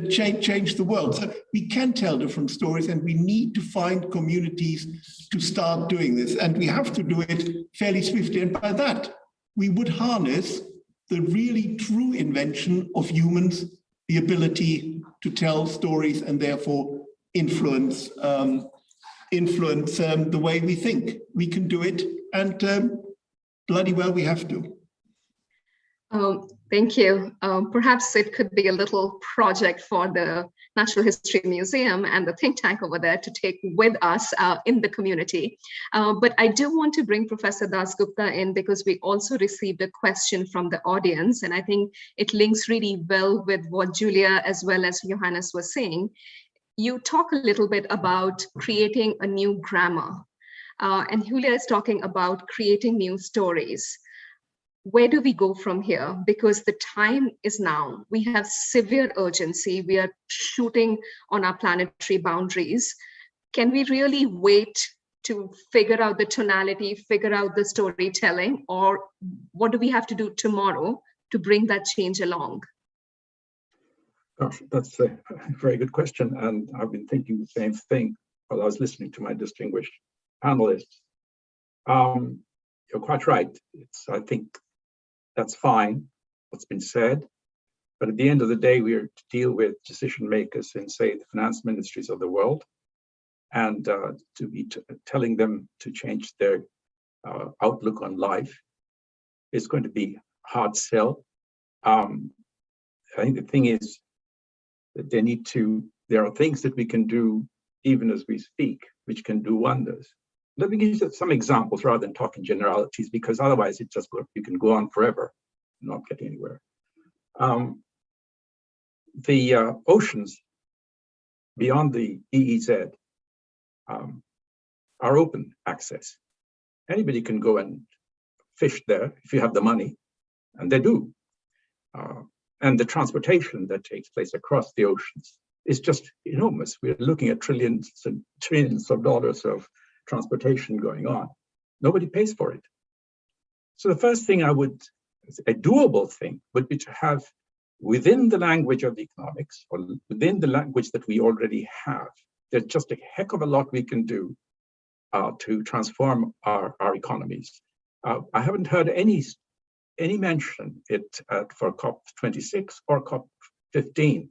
change the world. So we can tell different stories, and we need to find communities to start doing this. And we have to do it fairly swiftly. And by that, we would harness the really true invention of humans, the ability to tell stories and therefore influence the way we think. We can do it, and bloody well we have to. Thank you. Perhaps it could be a little project for the Natural History Museum and the think tank over there to take with us in the community. But I do want to bring Professor Dasgupta in, because we also received a question from the audience, and I think it links really well with what Julia as well as Johannes was saying. You talk a little bit about creating a new grammar, and Julia is talking about creating new stories. Where do we go from here? Because the time is now. We have severe urgency. We are shooting on our planetary boundaries. Can we really wait to figure out the tonality, figure out the storytelling, or what do we have to do tomorrow to bring that change along? Gosh, that's a very good question. And I've been thinking the same thing while I was listening to my distinguished panelists. You're quite right. I think that's fine, what's been said. But at the end of the day, we are to deal with decision makers in, say, the finance ministries of the world, and to be telling them to change their outlook on life is going to be a hard sell. I think the thing is that they need to there are things that we can do even as we speak, which can do wonders. Let me give you some examples rather than talking generalities, because otherwise it just you can go on forever and not get anywhere. The oceans beyond the EEZ are open access. Anybody can go and fish there if you have the money, and they do. And the transportation that takes place across the oceans is just enormous. We're looking at trillions and trillions of dollars of transportation going on. Nobody pays for it. So the first thing a doable thing would be to have within the language of economics, or within the language that we already have, there's just a heck of a lot we can do to transform our economies. I haven't heard any mention for COP26 or COP15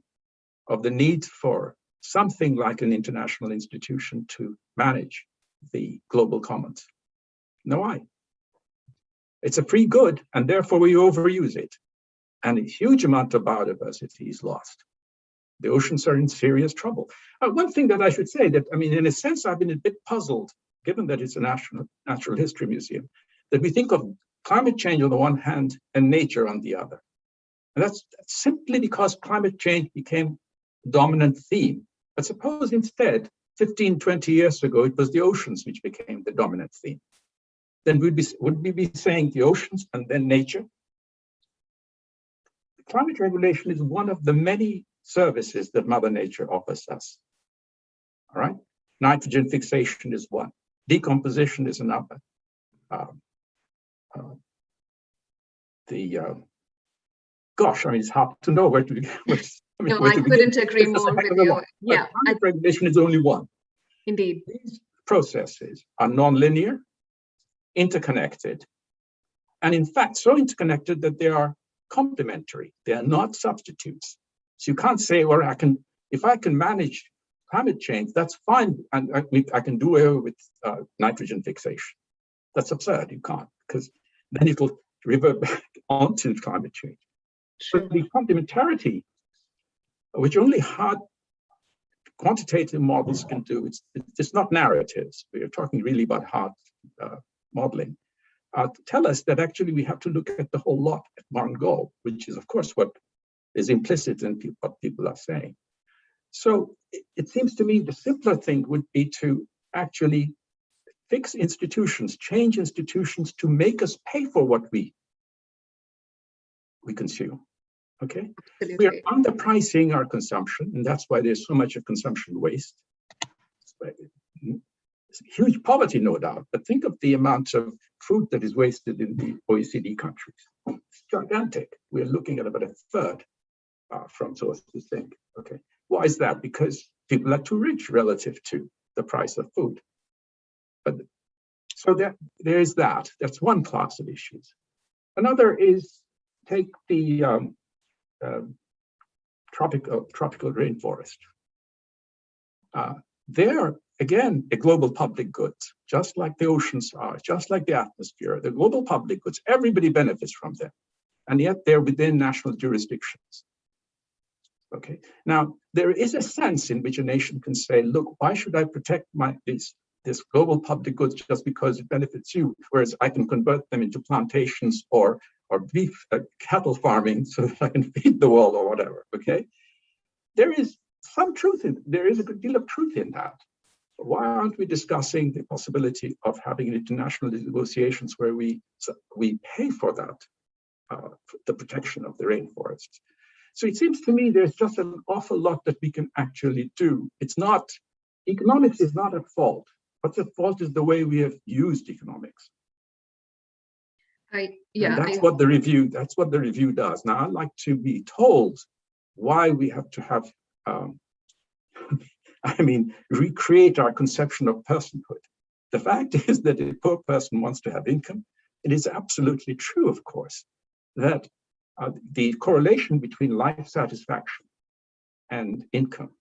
of the need for something like an international institution to manage the global commons. No, why? It's a free good, and therefore we overuse it. And a huge amount of biodiversity is lost. The oceans are in serious trouble. One thing that I should say that, I mean, in a sense, I've been a bit puzzled, given that it's a natural history museum, that we think of climate change on the one hand and nature on the other. And that's simply because climate change became a dominant theme. But suppose instead, 15, 20 years ago, it was the oceans which became the dominant theme. Then would we be saying the oceans and then nature? Climate regulation is one of the many services that Mother Nature offers us. All right? Nitrogen fixation is one. Decomposition is another. Gosh, I mean, it's hard to know where to begin. No, I couldn't agree more with you. Yeah. Climate regulation is only one. Indeed. These processes are non-linear, interconnected, and in fact, so interconnected that they are complementary. They are not substitutes. So you can't say, well, if I can manage climate change, that's fine, and I can do away with nitrogen fixation. That's absurd. You can't, because then it'll revert back onto climate change. So the complementarity, which only hard quantitative models can do, it's not narratives. We are talking really about hard modeling. Tell us that actually we have to look at the whole lot at one go, which is, of course, what is implicit in what people are saying. So it seems to me the simpler thing would be to actually fix institutions, change institutions to make us pay for what we consume. Okay? Absolutely. We are underpricing our consumption, and that's why there's so much of consumption waste. It's huge poverty, no doubt, but think of the amount of food that is wasted in the OECD countries. It's gigantic. We're looking at about a third from sources think. Okay, why is that? Because people are too rich relative to the price of food. But so there is that. That's one class of issues. Another is take the tropical rainforest. They're, again, a global public good, just like the oceans are, just like the atmosphere. The global public goods, everybody benefits from them. And yet they're within national jurisdictions. Okay. Now, there is a sense in which a nation can say, look, why should I protect this global public goods just because it benefits you, whereas I can convert them into plantations or beef cattle farming so that I can feed the world or whatever, okay? There is some truth there is a good deal of truth in that. Why aren't we discussing the possibility of having international negotiations where we pay for that, the protection of the rainforests? So it seems to me there's just an awful lot that we can actually do. It's not, economics is not at fault. What's at fault is the way we have used economics. That's what the review does. Now, I'd like to be told why we have to have, recreate our conception of personhood. The fact is that if a poor person wants to have income, it is absolutely true, of course, that the correlation between life satisfaction and income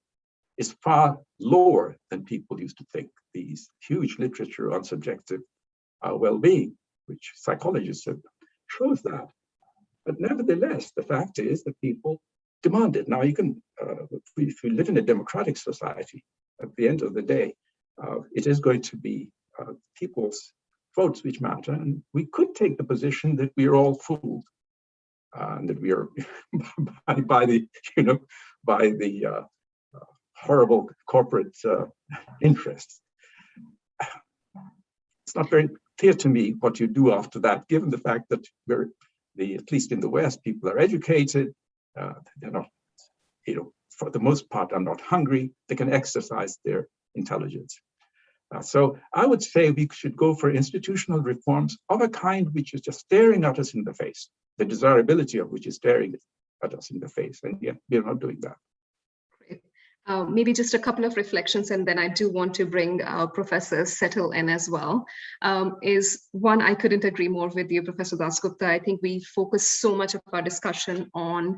is far lower than people used to think. These huge literature on subjective well-being, which psychologists have, shows that. But nevertheless, the fact is that people demand it. Now, you can, if we live in a democratic society, at the end of the day, it is going to be people's votes which matter. And we could take the position that we are all fooled, and that we are by the horrible corporate interests. It's not very clear to me what you do after that, given the fact that at least in the West, people are educated. They're not, for the most part, are not hungry. They can exercise their intelligence. So I would say we should go for institutional reforms of a kind which is just staring at us in the face, the desirability of which is staring at us in the face. And yet we're not doing that. Maybe just a couple of reflections, and then I do want to bring Professor Settle in as well. Is one, I couldn't agree more with you, Professor Dasgupta. I think we focus so much of our discussion on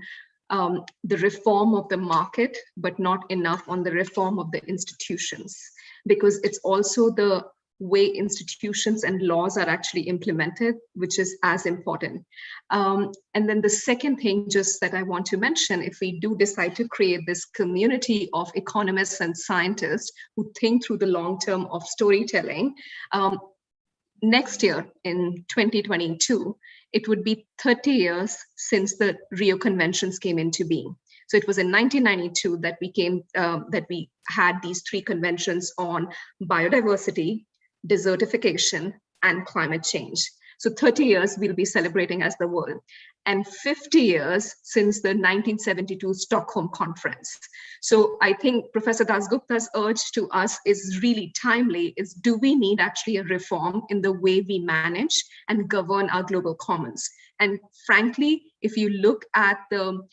the reform of the market, but not enough on the reform of the institutions, because it's also the way institutions and laws are actually implemented, which is as important. And then the second thing just that I want to mention, if we do decide to create this community of economists and scientists who think through the long term of storytelling, next year in 2022, it would be 30 years since the Rio Conventions came into being. So it was in 1992 that we had these three conventions on biodiversity, desertification, and climate change. So 30 years we'll be celebrating as the world, and 50 years since the 1972 Stockholm Conference. So I think Professor Dasgupta's urge to us is really timely, is do we need actually a reform in the way we manage and govern our global commons? And frankly, if you look at the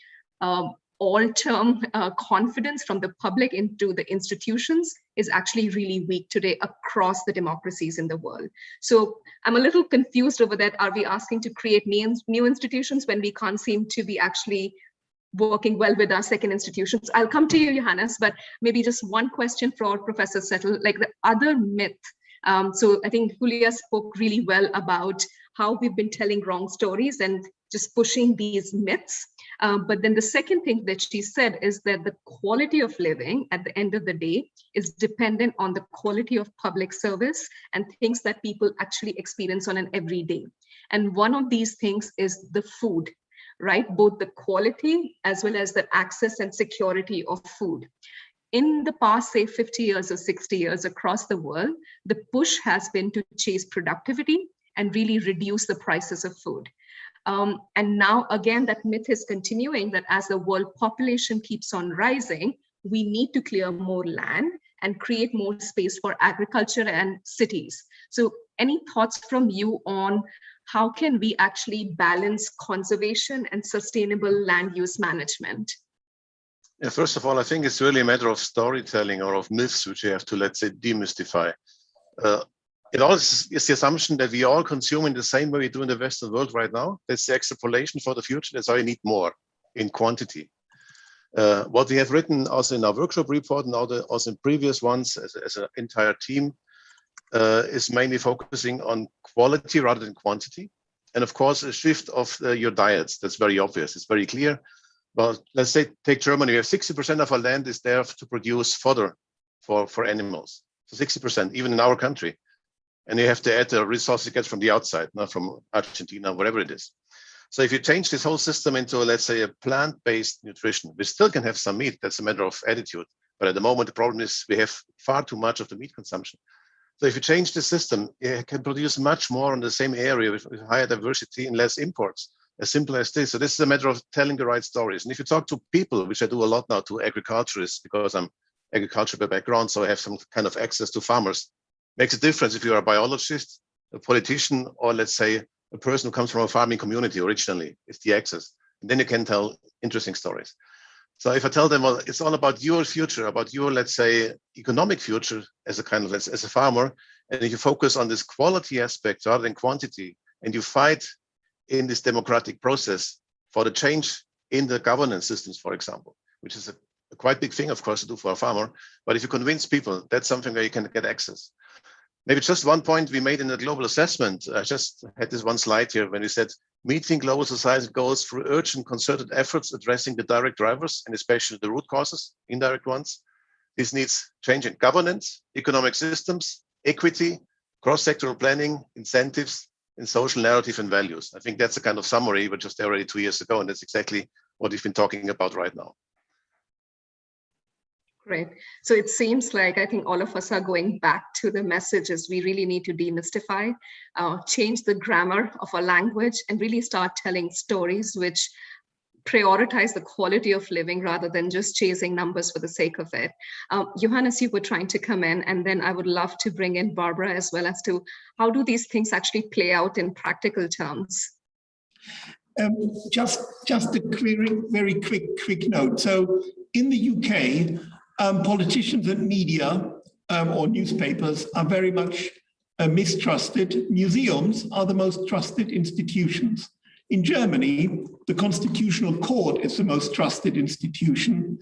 all-term confidence from the public into the institutions is actually really weak today across the democracies in the world. So I'm a little confused over that. Are we asking to create new institutions when we can't seem to be actually working well with our second institutions? I'll come to you, Johannes, but maybe just one question for Professor Settle, like the other myth. So I think Julia spoke really well about how we've been telling wrong stories and just pushing these myths. But then the second thing that she said is that the quality of living at the end of the day is dependent on the quality of public service and things that people actually experience on an everyday. And one of these things is the food, right? Both the quality as well as the access and security of food. In the past, say 50 years or 60 years across the world, the push has been to chase productivity and really reduce the prices of food. And now again, that myth is continuing that as the world population keeps on rising, we need to clear more land and create more space for agriculture and cities. So any thoughts from you on how can we actually balance conservation and sustainable land use management? Yeah, first of all, I think it's really a matter of storytelling or of myths, which you have to, let's say, demystify. It also is the assumption that we all consume in the same way we do in the Western world right now. That's the extrapolation for the future. That's why you need more in quantity. What we have written also in our workshop report and also in previous ones as an entire team is mainly focusing on quality rather than quantity. And of course, a shift of your diets. That's very obvious. It's very clear. Well, let's say, take Germany. We have 60% of our land is there to produce fodder for animals. So 60%, even in our country. And you have to add the resources you get from the outside, not from Argentina, whatever it is. So if you change this whole system into, let's say, a plant-based nutrition, we still can have some meat. That's a matter of attitude. But at the moment, the problem is we have far too much of the meat consumption. So if you change the system, you can produce much more on the same area with higher diversity and less imports. As simple as this. So this is a matter of telling the right stories. And if you talk to people, which I do a lot now, to agriculturists, because I'm agriculture by background, so I have some kind of access to farmers, makes a difference if you're a biologist, a politician, or let's say a person who comes from a farming community originally. It's the access. And then you can tell interesting stories. So if I tell them, well, it's all about your future, about your, let's say, economic future as a kind of, as a farmer, and if you focus on this quality aspect rather than quantity, and you fight in this democratic process for the change in the governance systems, for example, which is a quite big thing, of course, to do for a farmer. But if you convince people, that's something where you can get access. Maybe just one point we made in the global assessment. I just had this one slide here when we said meeting global society goals through urgent concerted efforts addressing the direct drivers and especially the root causes, indirect ones. This needs change in governance, economic systems, equity, cross-sectoral planning, incentives, and social narrative and values. I think that's a kind of summary, but just already 2 years ago, and that's exactly what we've been talking about right now. Great. So it seems like I think all of us are going back to the messages. We really need to demystify, change the grammar of our language, and really start telling stories which prioritize the quality of living rather than just chasing numbers for the sake of it. Johannes, you were trying to come in, and then I would love to bring in Barbara as well as to how do these things actually play out in practical terms? Just a very quick note. So in the UK, politicians and media or newspapers are very much mistrusted. Museums are the most trusted institutions. In Germany, the Constitutional Court is the most trusted institution,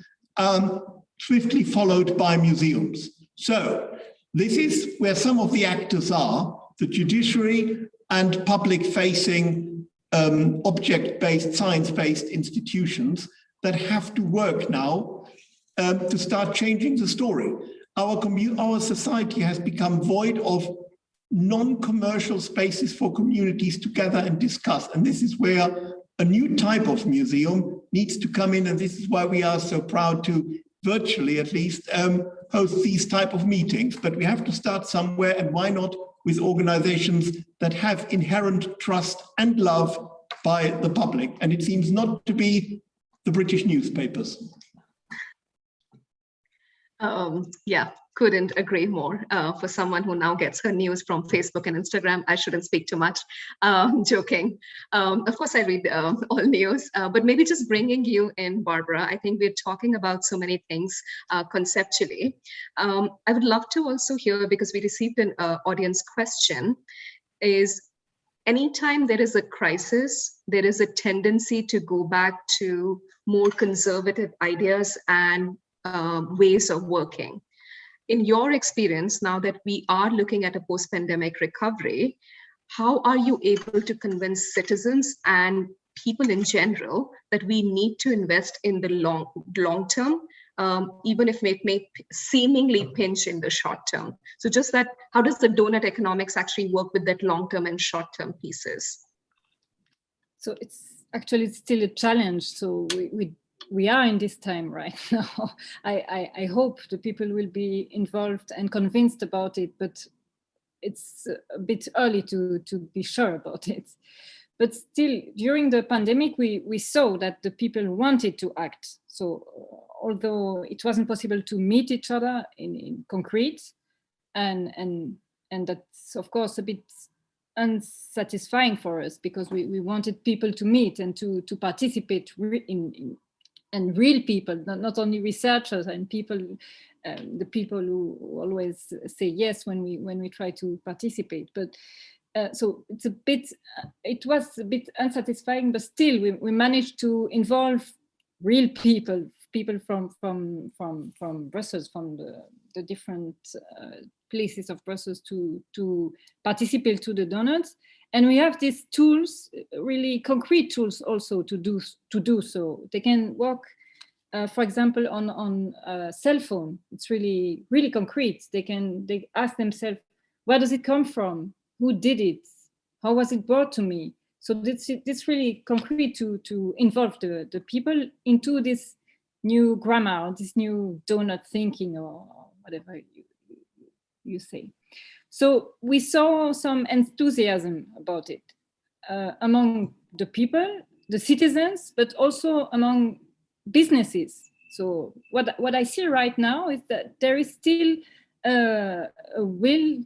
swiftly followed by museums. So this is where some of the actors are, the judiciary and public-facing, object-based, science-based institutions that have to work now to start changing the story. Our society has become void of non-commercial spaces for communities to gather and discuss. And this is where a new type of museum needs to come in. And this is why we are so proud to virtually at least host these type of meetings. But we have to start somewhere, and why not with organizations that have inherent trust and love by the public. And it seems not to be the British newspapers. Yeah, couldn't agree more. For someone who now gets her news from Facebook and Instagram, I shouldn't speak too much. Joking. Of course, I read all news, but maybe just bringing you in, Barbara. I think we're talking about so many things conceptually. I would love to also hear, because we received an audience question, is anytime there is a crisis, there is a tendency to go back to more conservative ideas and ways of working. In your experience, now that we are looking at a post-pandemic recovery, how are you able to convince citizens and people in general that we need to invest in the long term, even if it may seemingly pinch in the short term? So just that, how does the donut economics actually work with that long-term and short-term pieces? So it's actually still a challenge. So we are in this time right now. I hope the people will be involved and convinced about it, but it's a bit early to be sure about it. But still, during the pandemic, we saw that the people wanted to act. So although it wasn't possible to meet each other in concrete, and that's of course a bit unsatisfying for us, because we wanted people to meet and to participate and real people, not only researchers and people, the people who always say yes when we try to participate. But so it was a bit unsatisfying, but still we managed to involve real people from Brussels, from the different places of Brussels to participate to the donuts. And we have these tools, really concrete tools also to do so. They can work, for example, on a cell phone. It's really concrete. They ask themselves, where does it come from? Who did it? How was it brought to me? So this really concrete to involve the people into this new grammar, this new donut thinking, or whatever you say. So we saw some enthusiasm about it among the people, the citizens, but also among businesses. So what I see right now is that there is still a will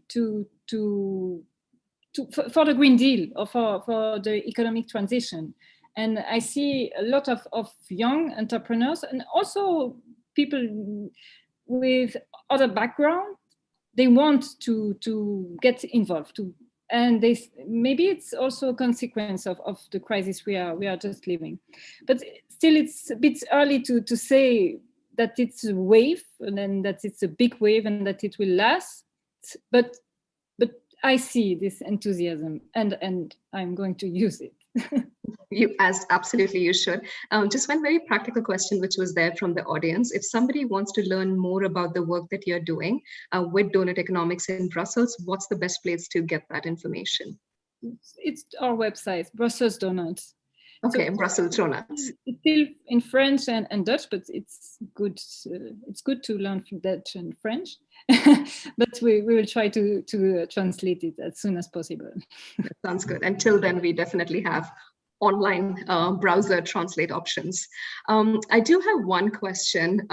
for the Green Deal, or for the economic transition. And I see a lot of young entrepreneurs and also people with other backgrounds. They want to get involved, and maybe it's also a consequence of the crisis we are just living. But still, it's a bit early to say that it's a wave, and then that it's a big wave and that it will last. But I see this enthusiasm, and I'm going to use it. Absolutely you should. Just one very practical question, which was there from the audience. If somebody wants to learn more about the work that you're doing with donut economics in Brussels, what's the best place to get that information? It's our website, Brussels Donuts. Okay, So Brussels Donuts. it's still in French and Dutch, but it's good to learn Dutch and French. But we will try to translate it as soon as possible. That sounds good. Until then, we definitely have online browser translate options. I do have one question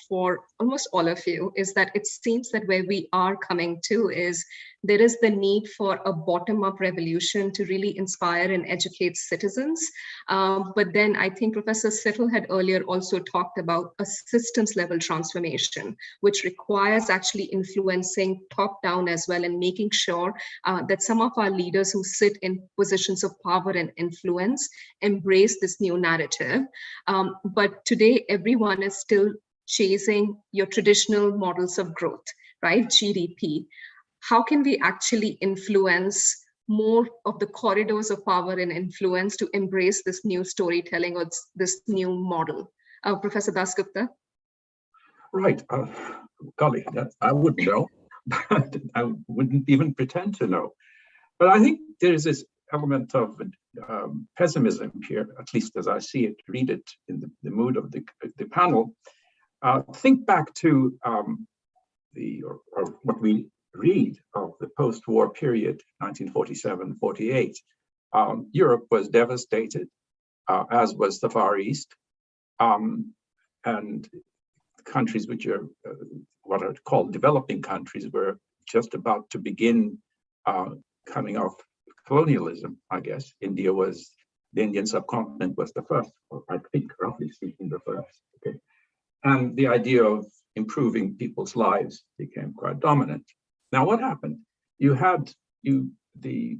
for almost all of you, is that it seems that where we are coming to is there is the need for a bottom-up revolution to really inspire and educate citizens. But then I think Professor Sittle had earlier also talked about a systems level transformation, which requires actually influencing top down as well and making sure that some of our leaders who sit in positions of power and influence embrace this new narrative. But today, everyone is still chasing your traditional models of growth, right? GDP. How can we actually influence more of the corridors of power and influence to embrace this new storytelling or this new model? Professor Dasgupta? Right. Golly, I wouldn't know. I wouldn't even pretend to know. But I think there's this element of pessimism here, at least as I see it, read it in the mood of the panel. Think back to what we read of the post-war period, 1947-48. Europe was devastated, as was the Far East. And countries which are what are called developing countries were just about to begin coming off colonialism, I guess. The Indian subcontinent was the first, or I think, roughly speaking, the first. Okay. And the idea of improving people's lives became quite dominant. Now, what happened? The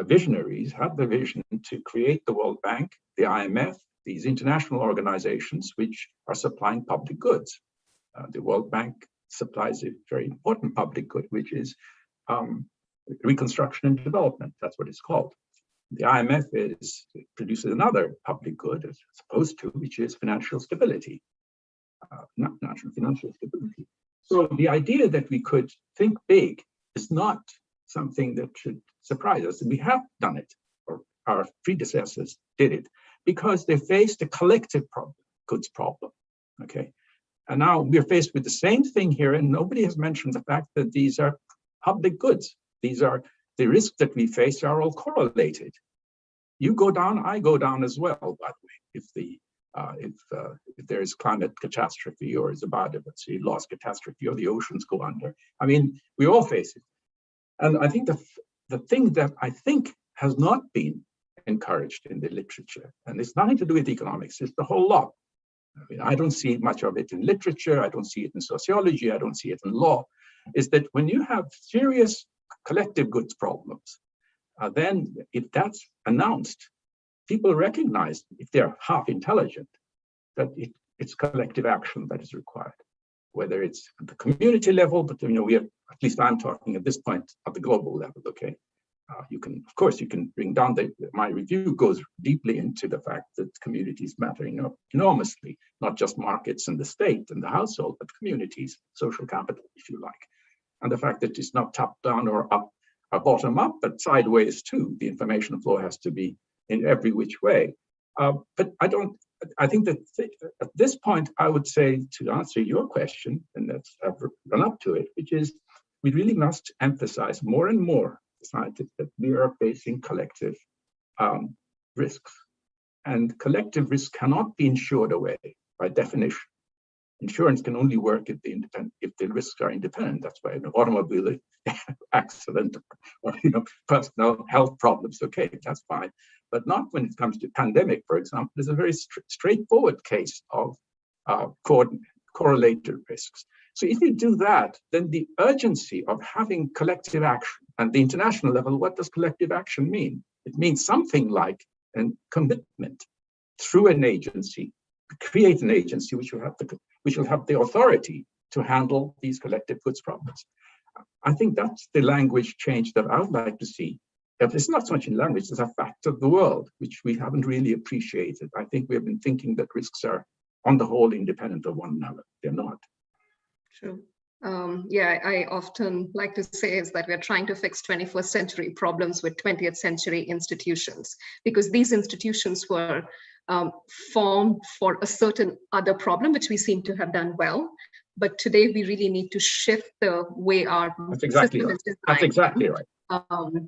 visionaries had the vision to create the World Bank, the IMF, these international organizations which are supplying public goods. The World Bank supplies a very important public good, which is reconstruction and development. That's what it's called. The IMF produces another public good, as opposed to, which is financial stability, national financial stability. So the idea that we could think big is not something that should surprise us. We have done it, or our predecessors did it, because they faced a collective goods problem. Okay, and now we're faced with the same thing here, and nobody has mentioned the fact that these are public goods. These are the risks that we face are all correlated. You go down, I go down as well, by the way, if there is climate catastrophe or is a biodiversity loss catastrophe or the oceans go under. I mean, we all face it. And I think the thing that I think has not been encouraged in the literature, and it's nothing to do with economics, it's the whole lot. I mean, I don't see much of it in literature, I don't see it in sociology, I don't see it in law, is that when you have serious collective goods problems, then if that's announced, people recognize, if they're half intelligent, that it's collective action that is required, whether it's at the community level, but we are, at least I'm talking at this point at the global level. Okay, you can bring down my review goes deeply into the fact that communities mattering enormously, not just markets and the state and the household, but communities, social capital, if you like, and the fact that it's not top down or up or bottom up, but sideways too. The information flow has to be in every which way. But I think that at this point, I would say, to answer your question, and that's I've run up to it, which is we really must emphasize more and more that we are facing collective risks. And collective risks cannot be insured away by definition. Insurance can only work if the risks are independent. That's why an automobile accident or personal health problems, okay, that's fine. But not when it comes to pandemic, for example. There's a very straightforward case of correlated risks. So if you do that, then the urgency of having collective action at the international level, what does collective action mean? It means something like a commitment through an agency, create an agency which will have the authority to handle these collective goods problems. I think that's the language change that I would like to see It's not so much in language, it's a fact of the world, which we haven't really appreciated. I think we have been thinking that risks are, on the whole, independent of one another. They're not. True. Yeah, I often like to say is that we're trying to fix 21st century problems with 20th century institutions, because these institutions were formed for a certain other problem, which we seem to have done well. But today we really need to shift the way our system is designed. That's exactly right.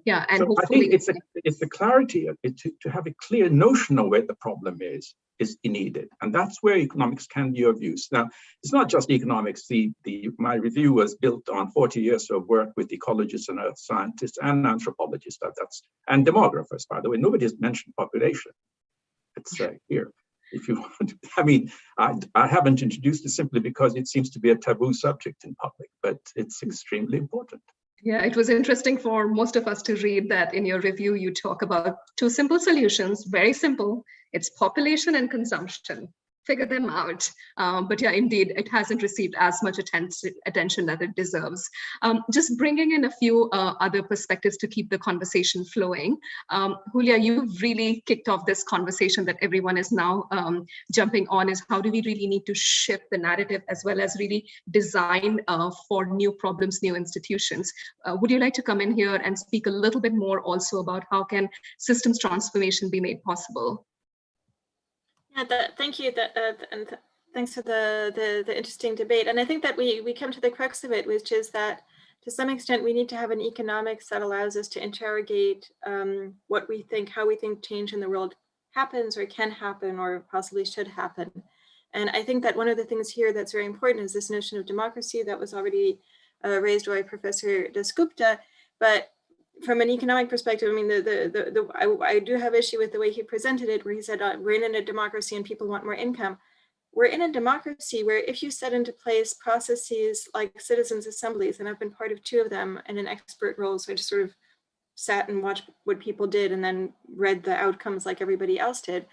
Yeah, and so hopefully I think it's the clarity of it, to have a clear notion of where the problem is needed, and that's where economics can be of use. Now, it's not just economics. My review was built on 40 years of work with ecologists and earth scientists and anthropologists, and demographers. By the way, nobody has mentioned population. It's here. If you want, I mean, I haven't introduced it simply because it seems to be a taboo subject in public, but it's extremely important. Yeah, it was interesting for most of us to read that in your review, you talk about two simple solutions, very simple. It's population and consumption. Figure them out. But yeah, indeed, it hasn't received as much attention that it deserves. Just bringing in a few other perspectives to keep the conversation flowing. Julia, you've really kicked off this conversation that everyone is now jumping on, is how do we really need to shift the narrative as well as really design for new problems, new institutions. Would you like to come in here and speak a little bit more also about how can systems transformation be made possible? Yeah, thank you, and thanks for the interesting debate. And I think that we come to the crux of it, which is that to some extent we need to have an economics that allows us to interrogate what we think, how we think change in the world happens or can happen or possibly should happen. And I think that one of the things here that's very important is this notion of democracy that was already raised by Professor Dasgupta. But from an economic perspective, I mean, I do have issue with the way he presented it, where he said, we're in a democracy and people want more income. We're in a democracy where if you set into place processes like citizens' assemblies, and I've been part of 2 of them in an expert role, so I just sort of sat and watched what people did and then read the outcomes like everybody else did,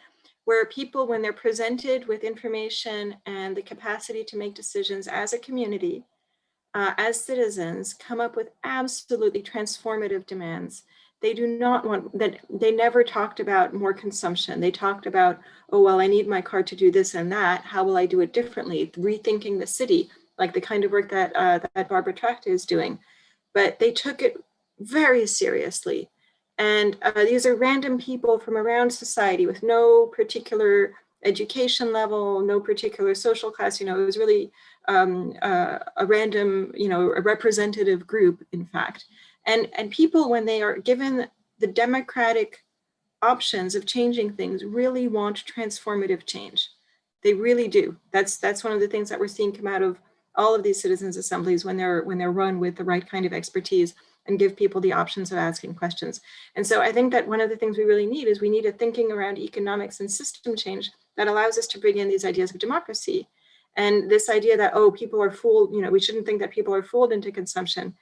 where people, when they're presented with information and the capacity to make decisions as a community, as citizens, come up with absolutely transformative demands. They do not want that. They never talked about more consumption. They talked about, oh, well, I need my car to do this and that. How will I do it differently? Rethinking the city, like the kind of work that that Barbara Trachte is doing. But they took it very seriously. And these are random people from around society with no particular education level, no particular social class. You know, it was really a random, you know, a representative group, in fact. And people, when they are given the democratic options of changing things, really want transformative change. They really do. That's one of the things that we're seeing come out of all of these citizens' assemblies when they're run with the right kind of expertise and give people the options of asking questions. And so I think that one of the things we really need is we need a thinking around economics and system change that allows us to bring in these ideas of democracy. And this idea that, oh, people are fooled, you know, we shouldn't think that people are fooled into consumption.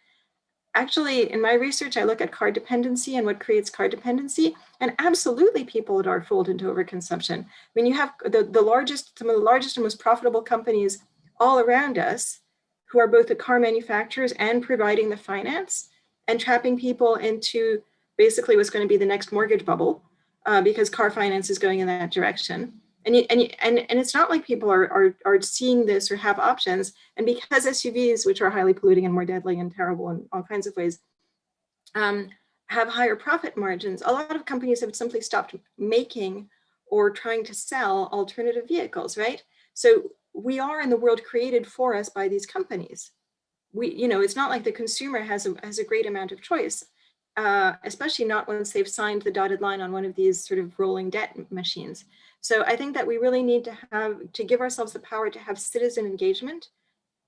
Actually, in my research, I look at car dependency and what creates car dependency, and absolutely people are fooled into overconsumption. I mean, you have some of the largest and most profitable companies all around us who are both the car manufacturers and providing the finance and trapping people into basically what's going to be the next mortgage bubble because car finance is going in that direction. And it's not like people are seeing this or have options. And because SUVs, which are highly polluting and more deadly and terrible in all kinds of ways, have higher profit margins, a lot of companies have simply stopped making or trying to sell alternative vehicles, right? So we are in the world created for us by these companies. You know, it's not like the consumer has a great amount of choice, especially not once they've signed the dotted line on one of these sort of rolling debt machines. So I think that we really need to give ourselves the power to have citizen engagement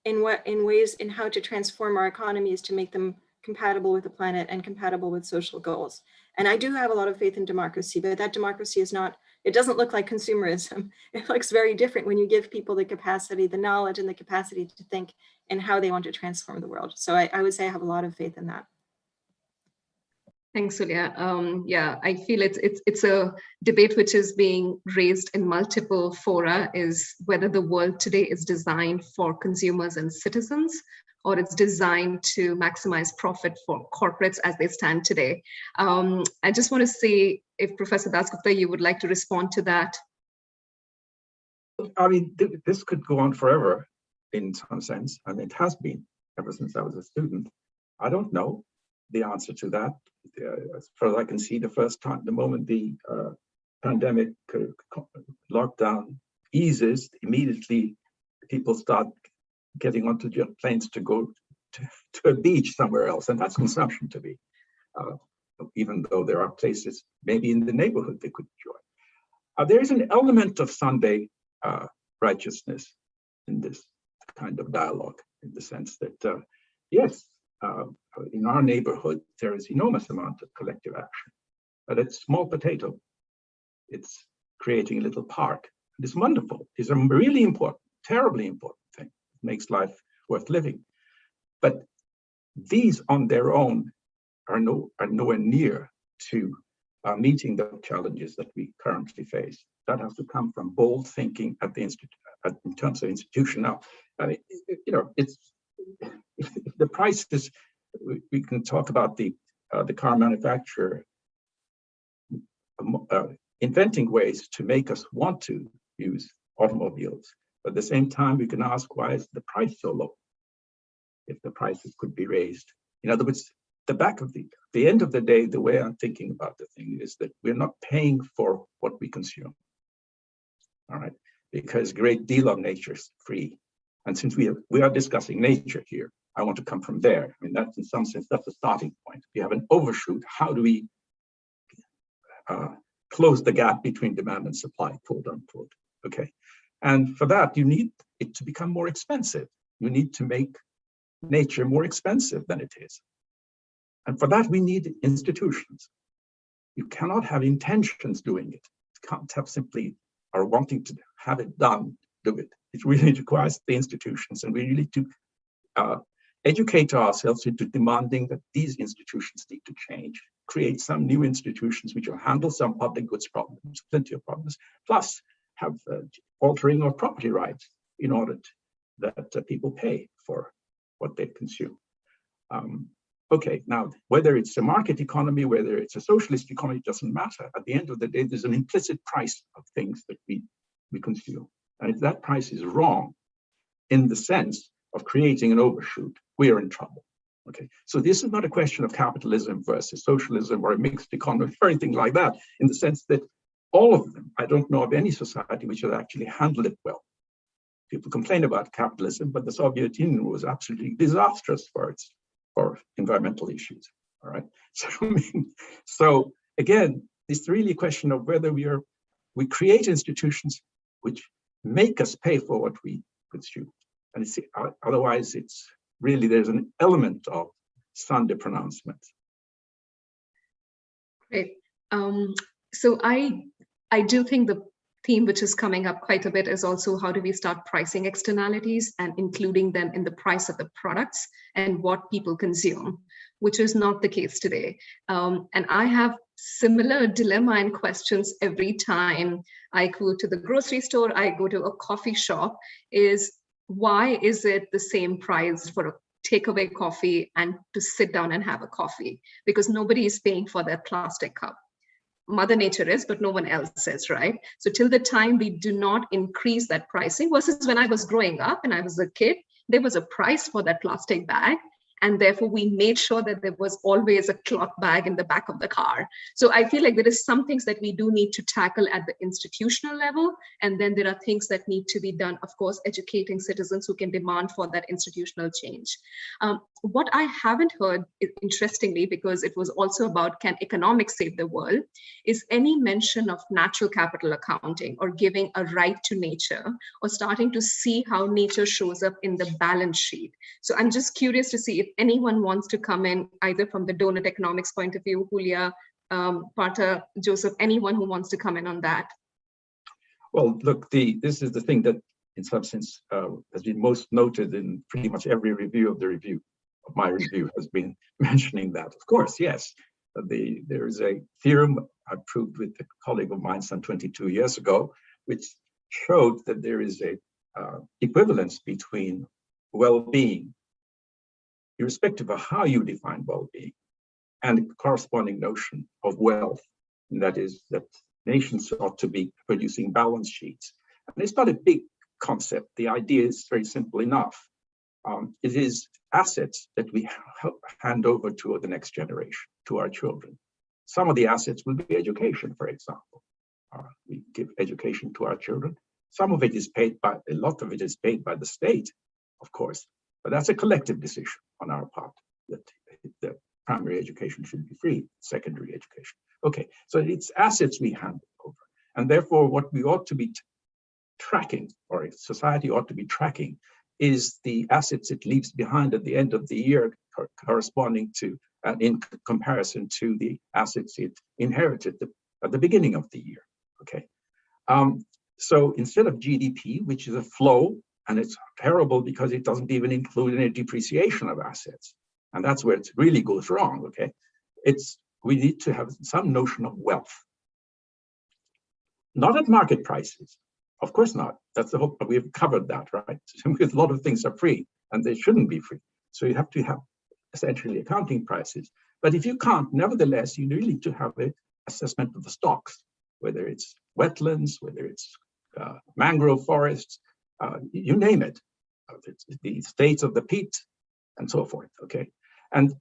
in ways in how to transform our economies to make them compatible with the planet and compatible with social goals. And I do have a lot of faith in democracy, but that democracy is not, it doesn't look like consumerism. It looks very different when you give people the capacity, the knowledge and the capacity to think in how they want to transform the world. So I would say I have a lot of faith in that. Thanks, Julia. Yeah, I feel it's a debate which is being raised in multiple fora, is whether the world today is designed for consumers and citizens, or it's designed to maximize profit for corporates as they stand today. I just want to see if Professor Dasgupta, you would like to respond to that. I mean, this could go on forever in some sense, and it has been ever since I was a student. I don't know the answer to that. As far as I can see, the moment the pandemic lockdown eases, immediately people start getting onto jet planes to go to a beach somewhere else, and that's consumption to me. Even though there are places maybe in the neighborhood they could enjoy. There is an element of Sunday righteousness in this kind of dialogue, in the sense that, yes, in our neighborhood, there is enormous amount of collective action, but it's small potato. It's creating a little park. It's wonderful. It's a really important, terribly important thing. It makes life worth living. But these on their own are nowhere near to meeting the challenges that we currently face. That has to come from bold thinking at the in terms of institution. Now, it's if the prices. We can talk about the car manufacturer inventing ways to make us want to use automobiles. But at the same time, we can ask, why is the price so low if the prices could be raised? In other words, the end of the day, the way I'm thinking about the thing is that we're not paying for what we consume. All right, because a great deal of nature is free. And since we are discussing nature here, I want to come from there. I mean, that's in some sense, that's the starting point. We have an overshoot. How do we close the gap between demand and supply, quote unquote, okay? And for that, you need it to become more expensive. You need to make nature more expensive than it is. And for that, we need institutions. You cannot have intentions doing it. You can't have simply or wanting to have it done, do it. It really requires the institutions, and we really need to educate ourselves into demanding that these institutions need to change, create some new institutions which will handle some public goods problems, plenty of problems, plus have altering of property rights in order that people pay for what they consume. Okay, now, whether it's a market economy, whether it's a socialist economy, doesn't matter. At the end of the day, there's an implicit price of things that we consume. And if that price is wrong, in the sense of creating an overshoot, we are in trouble. Okay, so this is not a question of capitalism versus socialism or a mixed economy or anything like that, in the sense that all of them, I don't know of any society which has actually handled it well. People complain about capitalism, but the Soviet Union was absolutely disastrous for environmental issues. All right, so again, it's really a question of whether we create institutions which make us pay for what we consume. And otherwise, it's really, there's an element of Sunday pronouncement. Great. So I do think the theme which is coming up quite a bit is also how do we start pricing externalities and including them in the price of the products and what people consume, which is not the case today. And I have similar dilemma and questions every time I go to the grocery store, I go to a coffee shop, is why is it the same price for a takeaway coffee and to sit down and have a coffee? Because nobody is paying for that plastic cup. Mother Nature is, but no one else is, right? So till the time we do not increase that pricing, versus when I was growing up and I was a kid, there was a price for that plastic bag. And therefore, we made sure that there was always a cloth bag in the back of the car. So I feel like there is some things that we do need to tackle at the institutional level. And then there are things that need to be done, of course, educating citizens who can demand for that institutional change. What I haven't heard, interestingly, because it was also about can economics save the world, is any mention of natural capital accounting or giving a right to nature or starting to see how nature shows up in the balance sheet. So I'm just curious to see if anyone wants to come in, either from the donut economics point of view, Julia, Partha, Joseph, anyone who wants to come in on that. Well, look, this is the thing that in some sense has been most noted in pretty much every review of my review has been mentioning that. Of course, yes, there is a theorem I proved with a colleague of mine some 22 years ago, which showed that there is a equivalence between well-being irrespective of how you define well-being, and the corresponding notion of wealth, and that is that nations ought to be producing balance sheets. And it's not a big concept. The idea is very simple enough. It is assets that we hand over to the next generation, to our children. Some of the assets will be education, for example. We give education to our children. Some of it is paid by, a lot of it is paid by the state, of course, but that's a collective decision on our part that primary education should be free, secondary education. Okay, so it's assets we hand over. And therefore, what we ought to be tracking, or society ought to be tracking, is the assets it leaves behind at the end of the year, corresponding to, in comparison to the assets it inherited at the beginning of the year. Okay, so instead of GDP, which is a flow, and it's terrible because it doesn't even include any depreciation of assets, and that's where it really goes wrong. Okay, we need to have some notion of wealth, not at market prices. Of course not. That's the whole. We've covered that, right? Because a lot of things are free, and they shouldn't be free. So you have to have essentially accounting prices. But if you can't, nevertheless, you really need to have an assessment of the stocks, whether it's wetlands, whether it's mangrove forests, you name it, the states of the peat, and so forth. Okay, and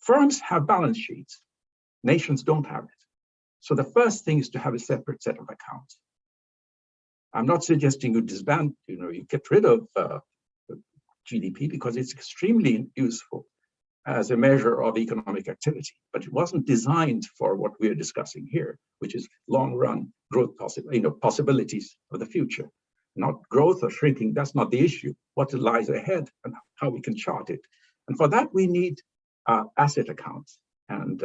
firms have balance sheets. Nations don't have it. So the first thing is to have a separate set of accounts. I'm not suggesting you disband, you get rid of GDP, because it's extremely useful as a measure of economic activity, but it wasn't designed for what we're discussing here, which is long-run growth possibilities of the future. Not growth or shrinking, that's not the issue. What lies ahead and how we can chart it. And for that, we need asset accounts. And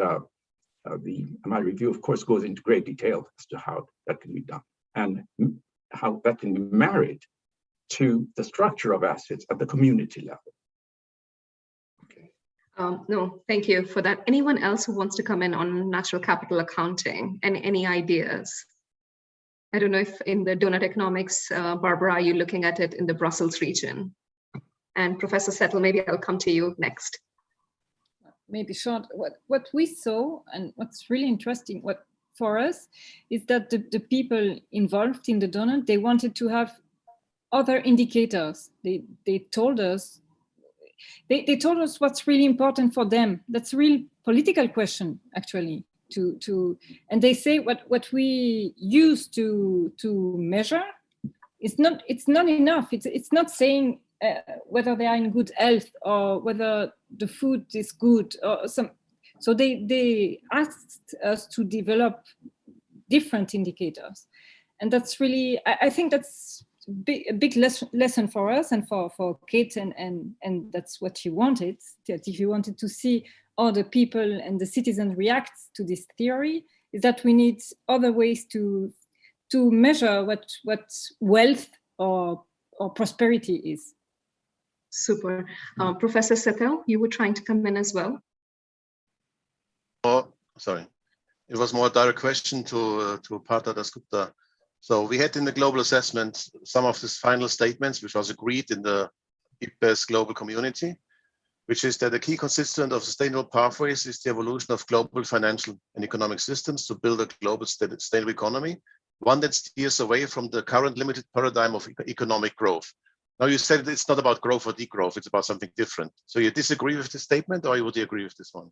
my review, of course, goes into great detail as to how that can be done, and how that can be married to the structure of assets at the community level. Okay. No, thank you for that. Anyone else who wants to come in on natural capital accounting and any ideas? I don't know if in the donut economics, Barbara, are you looking at it in the Brussels region? And Professor Settle, maybe I'll come to you next. Maybe short. What we saw, and what's really interesting, for us, is that the people involved in the donut, they wanted to have other indicators. They told us what's really important for them. That's a real political question, actually. And they say what we use to measure it's not enough. It's not saying whether they are in good health or whether the food is good or some. So they asked us to develop different indicators, and that's really, I think that's a big lesson for us and for Kate, and that's what she wanted. That if you wanted to see how the people and the citizens react to this theory, is that we need other ways to measure what wealth or prosperity is. Super. Professor Settle, you were trying to come in as well. Oh, sorry. It was more a direct question to Partha Dasgupta. So we had in the global assessment some of these final statements, which was agreed in the IPBES global community, which is that the key constituent of sustainable pathways is the evolution of global financial and economic systems to build a global sustainable economy, one that steers away from the current limited paradigm of economic growth. Now, you said it's not about growth or degrowth, it's about something different. So you disagree with this statement, or would you agree with this one?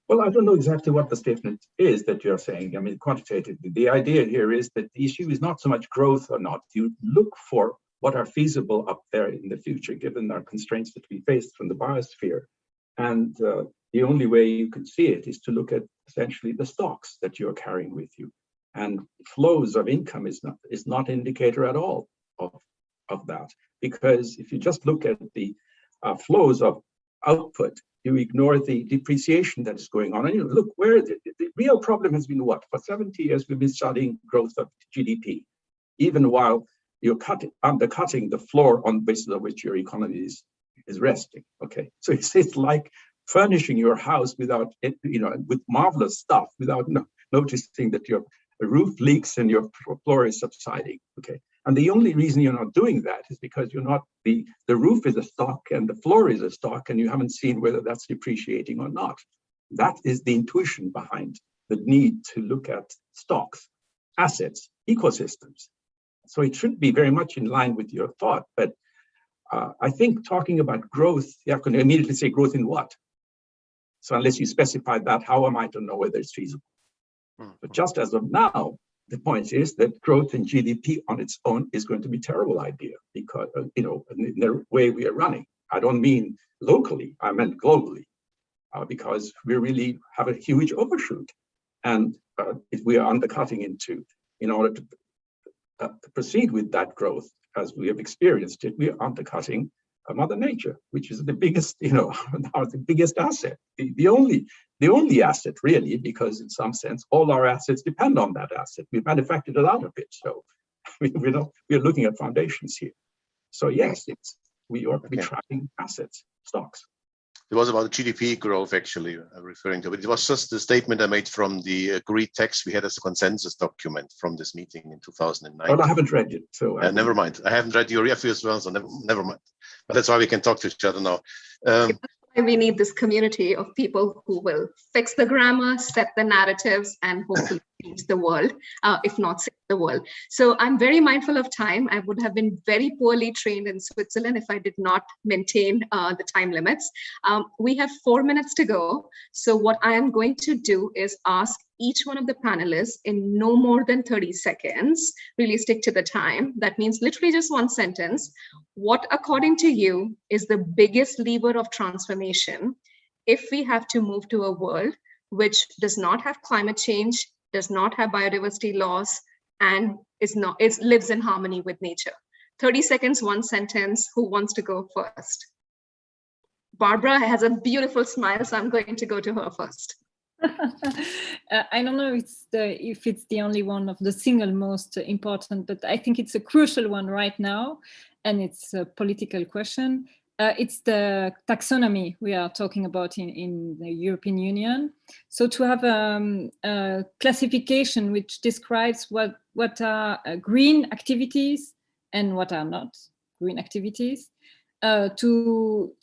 Well, I don't know exactly what the statement is that you're saying. I mean, quantitatively, the idea here is that the issue is not so much growth or not. You look for what are feasible up there in the future, given our constraints that we face from the biosphere. And the only way you can see it is to look at essentially the stocks that you're carrying with you. And flows of income is not an indicator at all of that. Because if you just look at the flows of output, you ignore the depreciation that is going on. And you look where the real problem has been what? For 70 years, we've been studying growth of GDP, even while you're undercutting the floor on the basis of which your economy is resting. Okay, so it's like furnishing your house without, with marvelous stuff, without noticing that your roof leaks and your floor is subsiding. Okay, And the only reason you're not doing that is because you're not, the roof is a stock and the floor is a stock, and you haven't seen whether that's depreciating or not. That is the intuition behind the need to look at stocks, assets, ecosystems. So it should be very much in line with your thought. But I think talking about growth, you have to immediately say growth in what? So unless you specify that, how am I to know whether it's feasible? But just as of now, the point is that growth in GDP on its own is going to be a terrible idea because, in the way we are running. I don't mean locally, I meant globally, because we really have a huge overshoot. And if we are undercutting in order to proceed with that growth, as we have experienced it, we are undercutting Mother Nature, which is the biggest, the biggest asset, the only asset really, because in some sense, all our assets depend on that asset. We've manufactured a lot of it. So we're looking at foundations here. So yes, we ought to be tracking assets, stocks. It was about GDP growth, actually, referring to it. It was just the statement I made from the agreed text we had as a consensus document from this meeting in 2009. Well, I haven't read it, so never mind. I haven't read your review as well, so never mind. But that's why we can talk to each other now. We need this community of people who will fix the grammar, set the narratives, and hopefully change the world, if not save the world. So I'm very mindful of time. I would have been very poorly trained in Switzerland if I did not maintain the time limits. We have 4 minutes to go. So what I am going to do is ask each one of the panelists in no more than 30 seconds, really stick to the time. That means literally just one sentence. What, according to you, is the biggest lever of transformation if we have to move to a world which does not have climate change, does not have biodiversity loss, and lives in harmony with nature? 30 seconds, one sentence. Who wants to go first? Barbara has a beautiful smile, so I'm going to go to her first. I don't know if it's the only one of the single most important, but I think it's a crucial one right now, and it's a political question. It's the taxonomy we are talking about in the European Union. So to have a classification which describes what are green activities and what are not green activities, to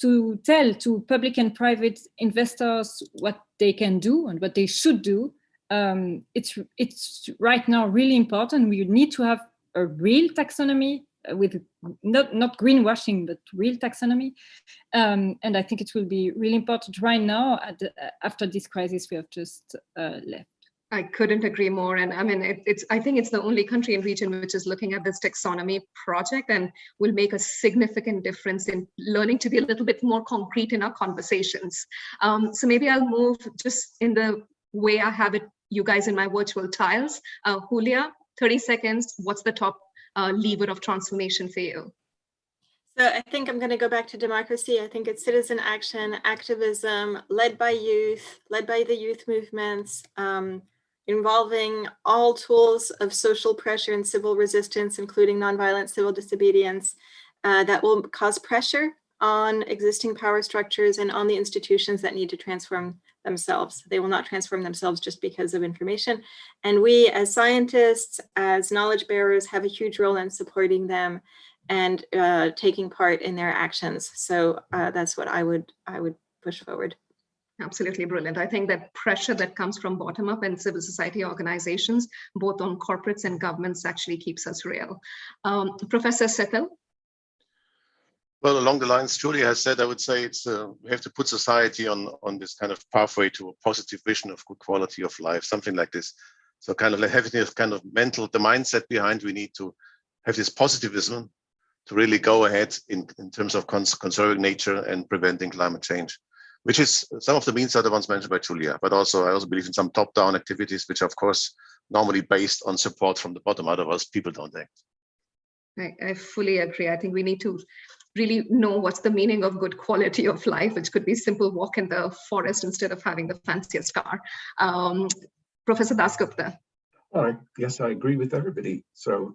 tell to public and private investors what they can do and what they should do. It's right now really important. We need to have a real taxonomy with not greenwashing, but real taxonomy. And I think it will be really important right now after this crisis we have just left. I couldn't agree more. And I mean, I think it's the only country and region which is looking at this taxonomy project and will make a significant difference in learning to be a little bit more concrete in our conversations. So maybe I'll move just in the way I have it, you guys in my virtual tiles. Julia, 30 seconds, what's the top lever of transformation for you? So I think I'm going to go back to democracy. I think it's citizen action, activism, led by youth, led by the youth movements, involving all tools of social pressure and civil resistance, including nonviolent civil disobedience, that will cause pressure on existing power structures and on the institutions that need to transform themselves. They will not transform themselves just because of information. And we as scientists, as knowledge bearers, have a huge role in supporting them and taking part in their actions. So that's what I would push forward. Absolutely brilliant. I think that pressure that comes from bottom up and civil society organizations, both on corporates and governments, actually keeps us real. Professor Sepil? Well, along the lines Julia has said, I would say it's we have to put society on this kind of pathway to a positive vision of good quality of life, something like this. So kind of like having this kind of the mindset behind, we need to have this positivism to really go ahead in terms of conserving nature and preventing climate change, which is some of the means are the ones mentioned by Julia, but also I also believe in some top-down activities, which are of course normally based on support from the bottom, otherwise people don't act. I fully agree. I think we need to really know what's the meaning of good quality of life, which could be simple walk in the forest instead of having the fanciest car. Professor Dasgupta. Yes, I agree with everybody. So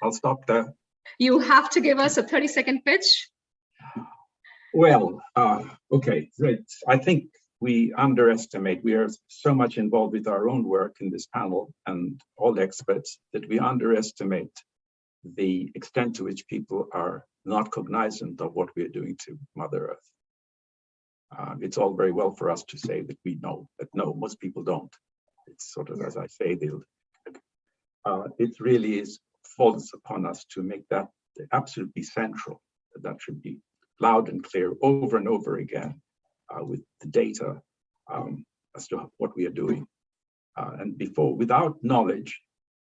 I'll stop there. You have to give us a 30-second pitch. Well, okay, great. I think we are so much involved with our own work in this panel and all experts that we underestimate the extent to which people are not cognizant of what we are doing to Mother Earth. It's all very well for us to say that we know, but no, most people don't. It's sort of, as I say, it really falls upon us to make that absolutely central. That should be loud and clear over and over again with the data as to what we are doing. And without knowledge,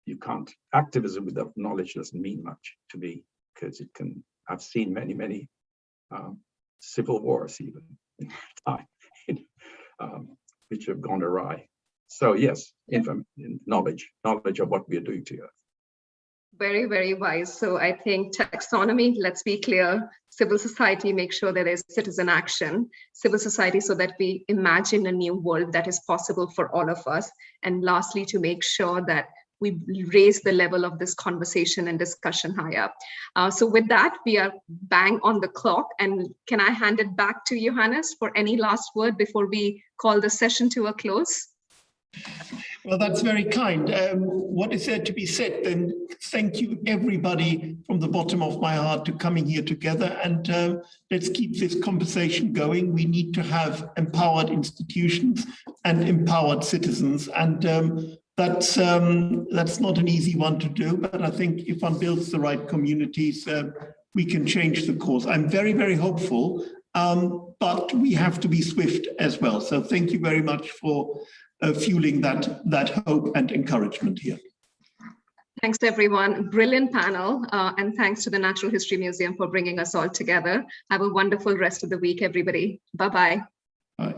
you can't, activism without knowledge doesn't mean much to me, because I've seen many, many civil wars even in time, which have gone awry. So yes, knowledge of what we are doing to Earth. Very, very wise. So I think taxonomy, let's be clear, civil society, make sure there is citizen action, civil society, so that we imagine a new world that is possible for all of us. And lastly, to make sure that we raise the level of this conversation and discussion higher. So with that, we are bang on the clock. And can I hand it back to Johannes for any last word before we call the session to a close? Well, that's very kind. What is there to be said then? Thank you, everybody, from the bottom of my heart, to coming here together, and let's keep this conversation going. We need to have empowered institutions and empowered citizens, and that's not an easy one to do, but I think if one builds the right communities, we can change the course. I'm very, very hopeful, but we have to be swift as well. So thank you very much for fueling that hope and encouragement here. Thanks everyone, brilliant panel, and thanks to the Natural History Museum for bringing us all together. Have a wonderful rest of the week, everybody. Bye-bye. Bye.